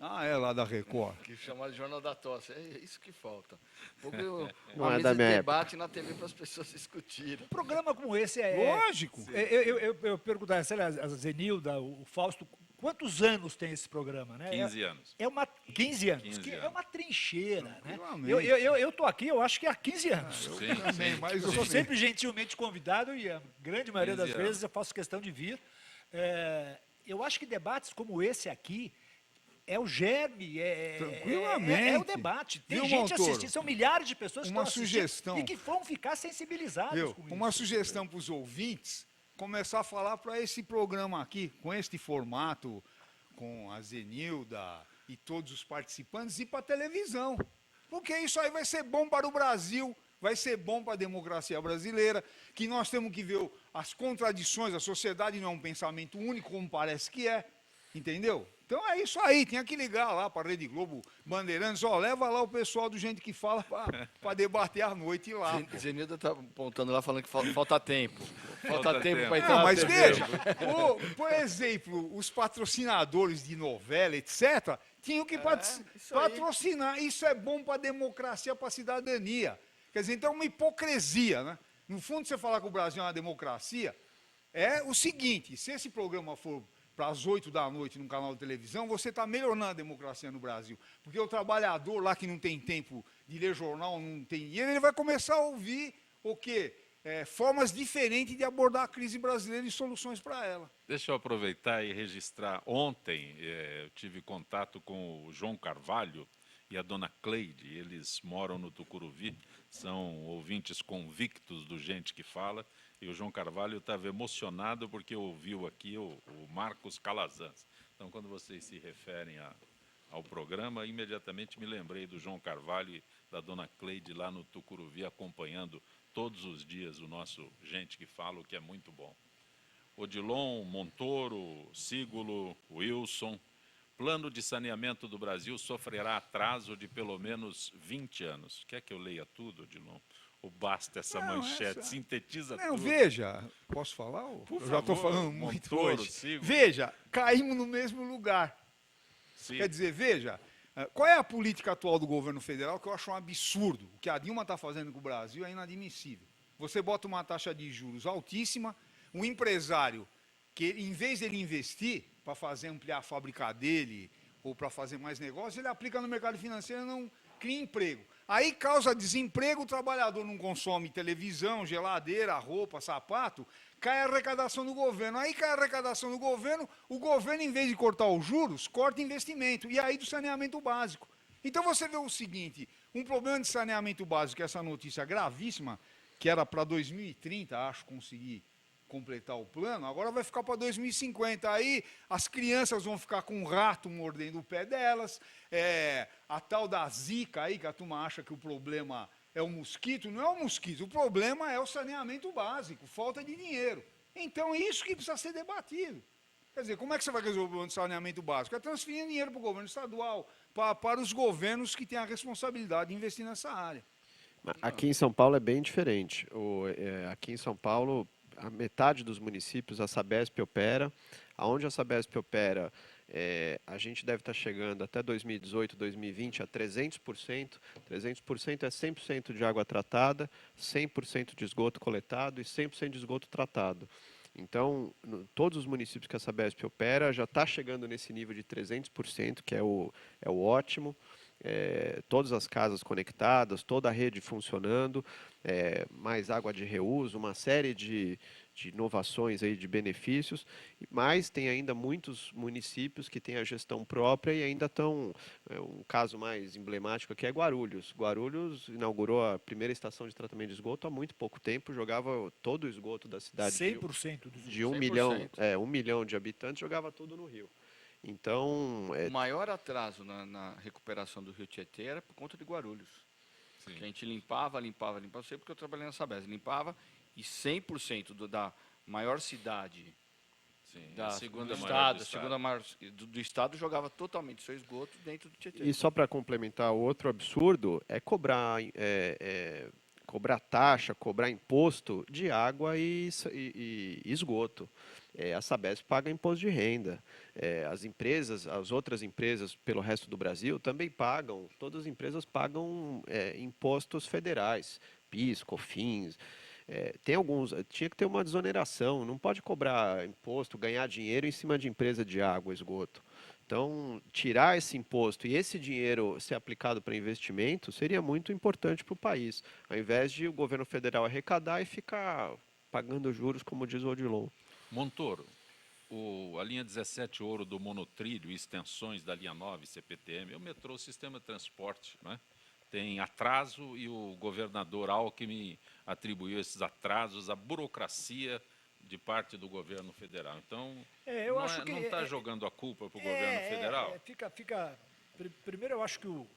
Ah, é lá da Record. Que chama de Jornal da Tosse. É isso que falta. Porque Não uma é mesa da de minha debate na TV para as pessoas discutirem. Um programa como esse Lógico. Eu perguntar, sei lá, a Zenilda, o Fausto, quantos anos tem esse programa, né? 15 anos. É uma 15 anos, 15 que é anos. uma trincheira, né? Tranquilamente. Eu tô aqui, eu acho que há 15 anos. Sim, Também, sim. mais Eu ou sou menos. sempre gentilmente convidado e a grande maioria 15 das anos. vezes eu faço questão de vir. Eu acho que debates como esse aqui é o germe, Tranquilamente. é o debate. Tem Viu, gente Montoro? assistindo, são milhares de pessoas que Uma estão assistindo sugestão. e que vão ficar sensibilizados Viu? com Uma isso. sugestão para os ouvintes, começar a falar para esse programa aqui, com este formato, com a Zenilda e todos os participantes, ir para a televisão. Porque isso aí vai ser bom para o Brasil, vai ser bom para a democracia brasileira, que nós temos que ver as contradições, a sociedade não é um pensamento único, como parece que é, entendeu? Então é isso aí, tinha que ligar lá para a Rede Globo, Bandeirantes, leva lá o pessoal do Gente que Fala para debater à noite lá. pô. Zenilda está apontando lá, falando que falta tempo. Falta tempo para Não, entrar na mas TV. veja, por exemplo, os patrocinadores de novela, etc., tinham que isso aí. patrocinar. Isso é bom para a democracia, para a cidadania. Quer dizer, então é uma hipocrisia, né? No fundo, você falar que o Brasil é uma democracia, é o seguinte, se esse programa for para as 8 da noite num canal de televisão, você está melhorando a democracia no Brasil. Porque o trabalhador lá que não tem tempo de ler jornal, não tem dinheiro, ele vai começar a ouvir o quê? Formas diferentes de abordar a crise brasileira e soluções para ela. Deixa eu aproveitar e registrar. Ontem eu tive contato com o João Carvalho e a dona Cleide. Eles moram no Tucuruvi, são ouvintes convictos do Gente que Fala. E o João Carvalho estava emocionado porque ouviu aqui o Marcos Calazans. Então, quando vocês se referem ao programa, imediatamente me lembrei do João Carvalho e da dona Cleide lá no Tucuruvi, acompanhando todos os dias o nosso Gente que Fala, o que é muito bom. Odilon, Montoro, Sígulo, Wilson. Plano de saneamento do Brasil sofrerá atraso de pelo menos 20 anos. Quer que eu leia tudo, Odilon? Ou basta essa Não, manchete? essa- Sintetiza Não, tudo. veja, posso falar? Por Eu já estou favor, falando muito Montoro, hoje. Sígulo. Veja, caímos no mesmo lugar. Sim. Quer dizer, veja, qual é a política atual do governo federal que eu acho um absurdo? O que a Dilma está fazendo com o Brasil é inadmissível. Você bota uma taxa de juros altíssima, um empresário que, em vez dele investir para fazer ampliar a fábrica dele ou para fazer mais negócio, ele aplica no mercado financeiro e não cria emprego. Aí causa desemprego, o trabalhador não consome televisão, geladeira, roupa, sapato, cai a arrecadação do governo. Aí cai a arrecadação do governo, o governo, em vez de cortar os juros, corta investimento. E aí do saneamento básico. Então você vê o seguinte, um problema de saneamento básico, que é essa notícia gravíssima, que era para 2030, acho, conseguir completar o plano, agora vai ficar para 2050. Aí as crianças vão ficar com um rato mordendo o pé delas, a tal da zika aí, que a turma acha que o problema é o mosquito, não é o mosquito, o problema é o saneamento básico, falta de dinheiro. Então é isso que precisa ser debatido. Quer dizer, como é que você vai resolver o problema do saneamento básico? É transferindo dinheiro para o governo estadual, para os governos que têm a responsabilidade de investir nessa área. Aqui em São Paulo é bem diferente. Aqui em São Paulo, a metade dos municípios a Sabesp opera. Aonde a Sabesp opera, a gente deve estar chegando até 2018, 2020 a 300%. 300% é 100% de água tratada, 100% de esgoto coletado e 100% de esgoto tratado. Então, todos os municípios que a Sabesp opera já está chegando nesse nível de 300%, que é o ótimo. Todas as casas conectadas, toda a rede funcionando, mais água de reuso, uma série de inovações aí, de benefícios, mas tem ainda muitos municípios que têm a gestão própria e ainda estão, um caso mais emblemático aqui é Guarulhos. Guarulhos inaugurou a primeira estação de tratamento de esgoto há muito pouco tempo, jogava todo o esgoto da cidade 100% dos de 1 milhão de habitantes, jogava tudo no rio. Então, O maior atraso na recuperação do Rio Tietê era por conta de Guarulhos. Sim. Que a gente limpava, eu sei porque eu trabalhei na Sabesp, limpava e 100% da maior cidade Sim, da, a segunda do maior estado, do a segunda maior do estado jogava totalmente seu esgoto dentro do Tietê. e só para complementar, o outro absurdo é cobrar cobrar taxa, cobrar imposto de água e esgoto. A Sabesp paga imposto de renda. As outras empresas pelo resto do Brasil também pagam, todas as empresas pagam impostos federais, PIS, COFINS. Tinha que ter uma desoneração, não pode cobrar imposto, ganhar dinheiro em cima de empresa de água, esgoto. Então, tirar esse imposto e esse dinheiro ser aplicado para investimento seria muito importante para o país, ao invés de o governo federal arrecadar e ficar pagando juros, como diz o Odilon. Montoro, a linha 17 Ouro do monotrilho e extensões da linha 9 CPTM, o metrô, o sistema de transporte, né? Tem atraso e o governador Alckmin atribuiu esses atrasos à burocracia de parte do governo federal. Então, não está jogando a culpa para o governo federal? Primeiro, eu acho que o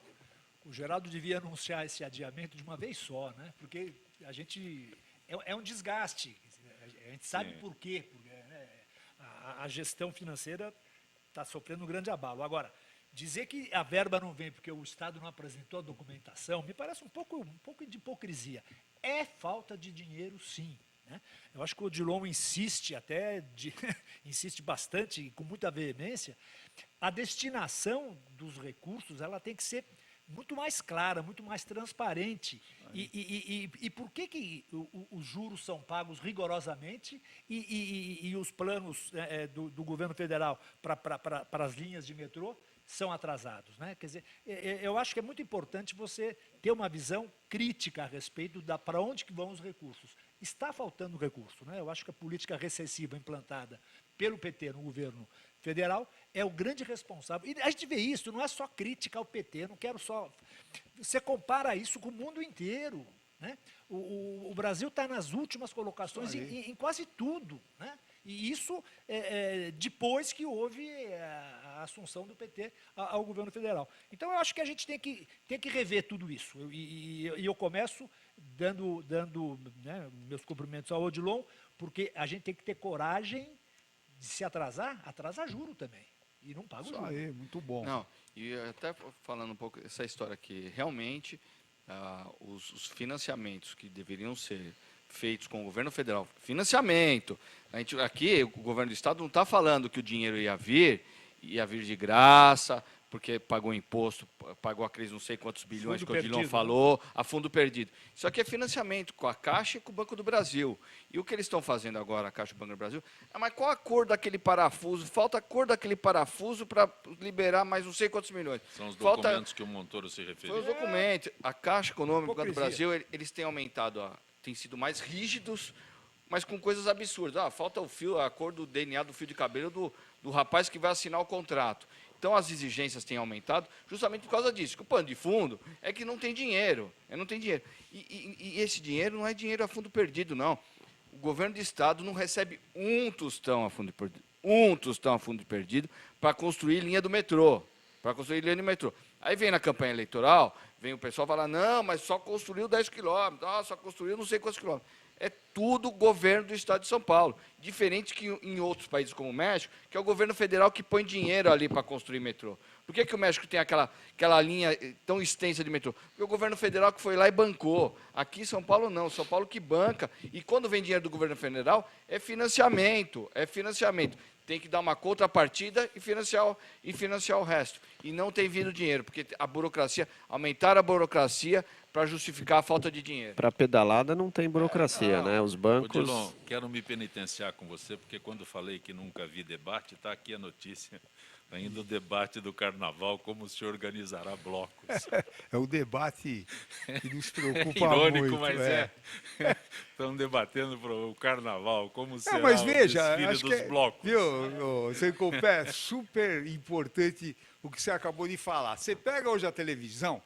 Geraldo devia anunciar esse adiamento de uma vez só, né? Porque a gente... É um desgaste. A gente sabe por quê. Porque, né, a gestão financeira está sofrendo um grande abalo. Agora, dizer que a verba não vem porque o Estado não apresentou a documentação, me parece um pouco de hipocrisia. É falta de dinheiro, sim. Né? Eu acho que o Odilon insiste insiste bastante, com muita veemência. A destinação dos recursos ela tem que ser muito mais clara, muito mais transparente. E por que os juros são pagos rigorosamente e os planos do governo federal para as linhas de metrô são atrasados, né? Quer dizer, eu acho que é muito importante você ter uma visão crítica a respeito para onde que vão os recursos. Está faltando recurso, né? Eu acho que a política recessiva implantada pelo PT no governo federal é o grande responsável. E a gente vê isso, não é só crítica ao PT, não quero só... Você compara isso com o mundo inteiro, né? O Brasil está nas últimas colocações em quase tudo, né? E isso depois que houve a assunção do PT ao governo federal. Então, eu acho que a gente tem que rever tudo isso. E eu começo dando né, meus cumprimentos ao Odilon, porque a gente tem que ter coragem de se atrasar juro também. E não paga o juro. Isso aí, muito bom. Não, e até falando um pouco essa história aqui, realmente, os financiamentos que deveriam ser feitos com o governo federal, financiamento. Aqui, o governo do estado não está falando que o dinheiro ia vir de graça, porque pagou imposto, pagou aqueles não sei quantos bilhões fundo que o Odilon falou, a fundo perdido. Isso aqui é financiamento com a Caixa e com o Banco do Brasil. E o que eles estão fazendo agora, a Caixa e o Banco do Brasil, mas qual a cor daquele parafuso? Falta a cor daquele parafuso para liberar mais não sei quantos milhões. São os documentos que o Montoro se referiu. São os documentos. A Caixa Econômica e o Banco do Brasil, eles têm aumentado, têm sido mais rígidos, mas com coisas absurdas. Falta a cor do DNA do fio de cabelo do rapaz que vai assinar o contrato. Então, as exigências têm aumentado justamente por causa disso. O pano de fundo é que não tem dinheiro. Não tem dinheiro. E esse dinheiro não é dinheiro a fundo perdido, não. O governo do estado não recebe um tostão a fundo perdido. Um tostão a fundo perdido para construir linha do metrô. Aí vem na campanha eleitoral, vem o pessoal falar, não, mas só construiu 10 quilômetros, só construiu não sei quantos quilômetros. É tudo governo do estado de São Paulo. Diferente que em outros países como o México, que é o governo federal que põe dinheiro ali para construir metrô. Por que o México tem aquela linha tão extensa de metrô? Porque o governo federal que foi lá e bancou. Aqui em São Paulo não, São Paulo que banca. E quando vem dinheiro do governo federal, é financiamento. Tem que dar uma contrapartida e financiar o resto. E não tem vindo dinheiro, porque aumentaram a burocracia para justificar a falta de dinheiro. Para pedalada não tem burocracia, né? Os bancos... Odilon, quero me penitenciar com você, porque quando falei que nunca vi debate, está aqui a notícia. Ainda o debate do Carnaval, como se organizará blocos. É o debate que nos preocupa irônico, muito. Mas estão debatendo o Carnaval, como será mas o veja, desfile acho dos que, blocos. Viu, você é super importante o que você acabou de falar. Você pega hoje a televisão,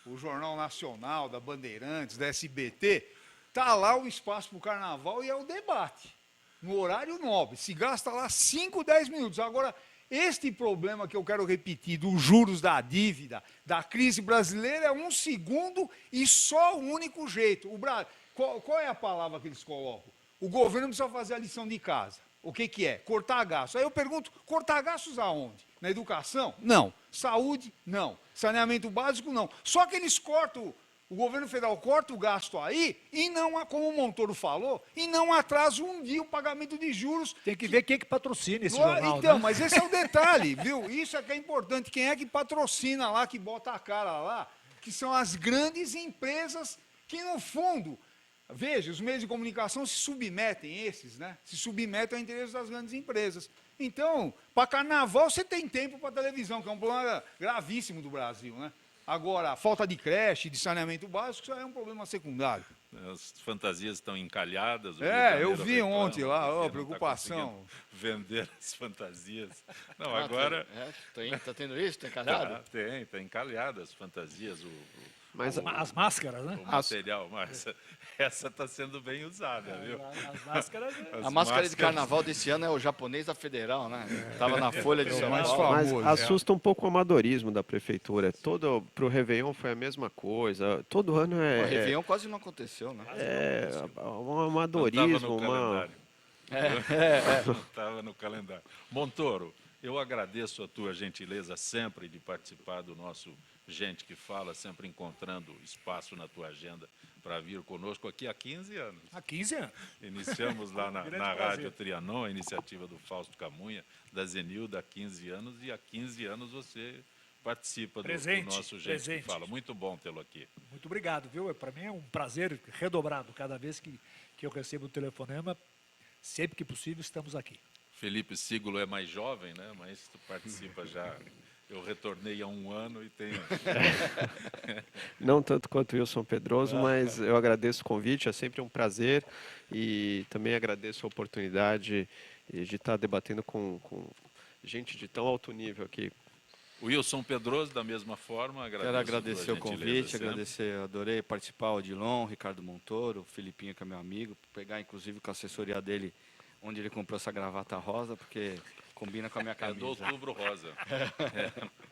o Jornal Nacional, da Bandeirantes, da SBT, tá lá o espaço para o Carnaval e é o debate. No horário nobre. Se gasta lá 5, 10 minutos. Agora... Este problema que eu quero repetir, dos juros da dívida, da crise brasileira, é um segundo e só o único jeito. Qual é a palavra que eles colocam? O governo precisa fazer a lição de casa. O que é? Cortar gastos. Aí eu pergunto, cortar gastos aonde? Na educação? Não. Saúde? Não. Saneamento básico? Não. Só que eles cortam O governo federal corta o gasto aí e não, como o Montoro falou, e não atrasa um dia o pagamento de juros. Tem que ver quem é que patrocina esse jornal, Então, né? mas esse é o detalhe, viu? Isso é que é importante. Quem é que patrocina lá, que bota a cara lá, que são as grandes empresas que, no fundo, veja, os meios de comunicação se submetem, né? Se submetem ao interesse das grandes empresas. Então, para carnaval você tem tempo para televisão, que é um problema gravíssimo do Brasil, né? Agora, a falta de creche, de saneamento básico, isso é um problema secundário. As fantasias estão encalhadas. Eu vi ontem lá, preocupação. Vender as fantasias. Não, agora... Está tendo isso? Está encalhado? Está encalhado as fantasias. Mas as máscaras, né? O material, mas essa está sendo bem usada, viu? As máscaras... A máscara de carnaval desse ano é o japonês da Federal, né? Estava na Folha de São mais Paulo. Mas famoso. assusta um pouco o amadorismo da prefeitura. Pro Réveillon foi a mesma coisa. Todo ano O Réveillon quase não aconteceu, né? um amadorismo, Não estava no calendário. Montoro, eu agradeço a tua gentileza sempre de participar do nosso Gente que Fala, sempre encontrando espaço na tua agenda para vir conosco aqui há 15 anos. Há 15 anos. Iniciamos lá na prazer. Rádio Trianon, a iniciativa do Fausto Camunha, da Zenilda, há 15 anos, e há 15 anos você participa do nosso Gente que Fala. Muito bom tê-lo aqui. Muito obrigado, viu? Para mim é um prazer redobrado cada vez que eu recebo o telefonema. Sempre que possível, estamos aqui. Felipe Sígulo é mais jovem, né? Mas tu participa já. Eu retornei há 1 ano e tenho... Não tanto quanto o Wilson Pedroso, mas eu agradeço o convite, é sempre um prazer e também agradeço a oportunidade de estar debatendo com gente de tão alto nível aqui. Wilson Pedroso, da mesma forma, Quero agradecer o convite, adorei participar, o Odilon, Ricardo Montoro, o Filipinho, que é meu amigo, pegar inclusive com a assessoria dele, onde ele comprou essa gravata rosa, porque combina com a minha camisa. É do Outubro Rosa.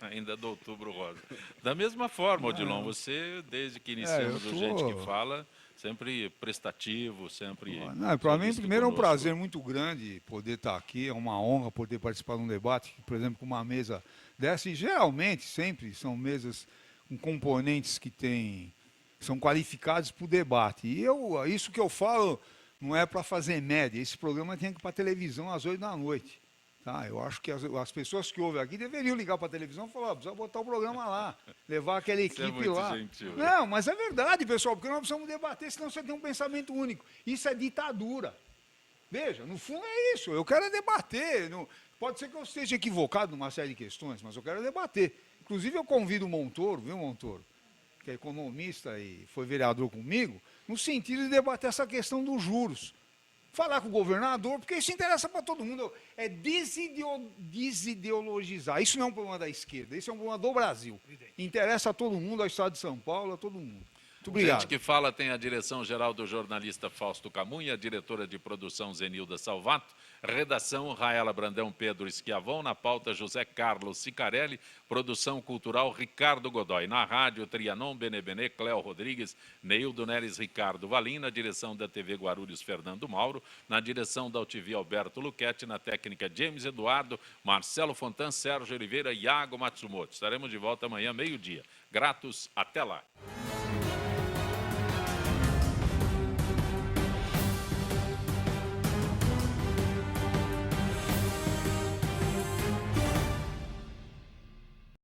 Ainda do Outubro Rosa. Da mesma forma, Odilon, você, desde que iniciamos o Gente que Fala, sempre prestativo, sempre... Para mim, primeiro, é um prazer muito grande poder estar aqui, é uma honra poder participar de um debate, por exemplo, com uma mesa dessa, e geralmente, sempre, são mesas com componentes que são qualificados para o debate. E isso que eu falo não é para fazer média, esse programa tem que ir para a televisão às 8 da noite. Tá, eu acho que as pessoas que ouvem aqui deveriam ligar para a televisão e falar, precisa botar o programa lá, levar aquela equipe lá. Gentil, não, mas é verdade, pessoal, porque nós precisamos debater, senão você tem um pensamento único. Isso é ditadura. Veja, no fundo é isso, eu quero debater. Pode ser que eu esteja equivocado numa série de questões, mas eu quero debater. Inclusive eu convido o Montoro, viu, Montoro, que é economista e foi vereador comigo, no sentido de debater essa questão dos juros. Falar com o governador, porque isso interessa para todo mundo. É desideologizar. Isso não é um problema da esquerda, isso é um problema do Brasil. Interessa a todo mundo, ao Estado de São Paulo, a todo mundo. Muito obrigado. Gente que Fala tem a direção-geral do jornalista Fausto Camunha, a diretora de produção Zenilda Salvato, redação Raela Brandão, Pedro Schiavon, na pauta José Carlos Sicarelli, produção cultural Ricardo Godoy, na rádio Trianon, Benebenê, Cléo Rodrigues, Neildo Neres, Ricardo Valim, na direção da TV Guarulhos, Fernando Mauro, na direção da UTV Alberto Luquete, na técnica James Eduardo, Marcelo Fontan, Sérgio Oliveira e Iago Matsumoto. Estaremos de volta amanhã, meio-dia. Gratos, até lá.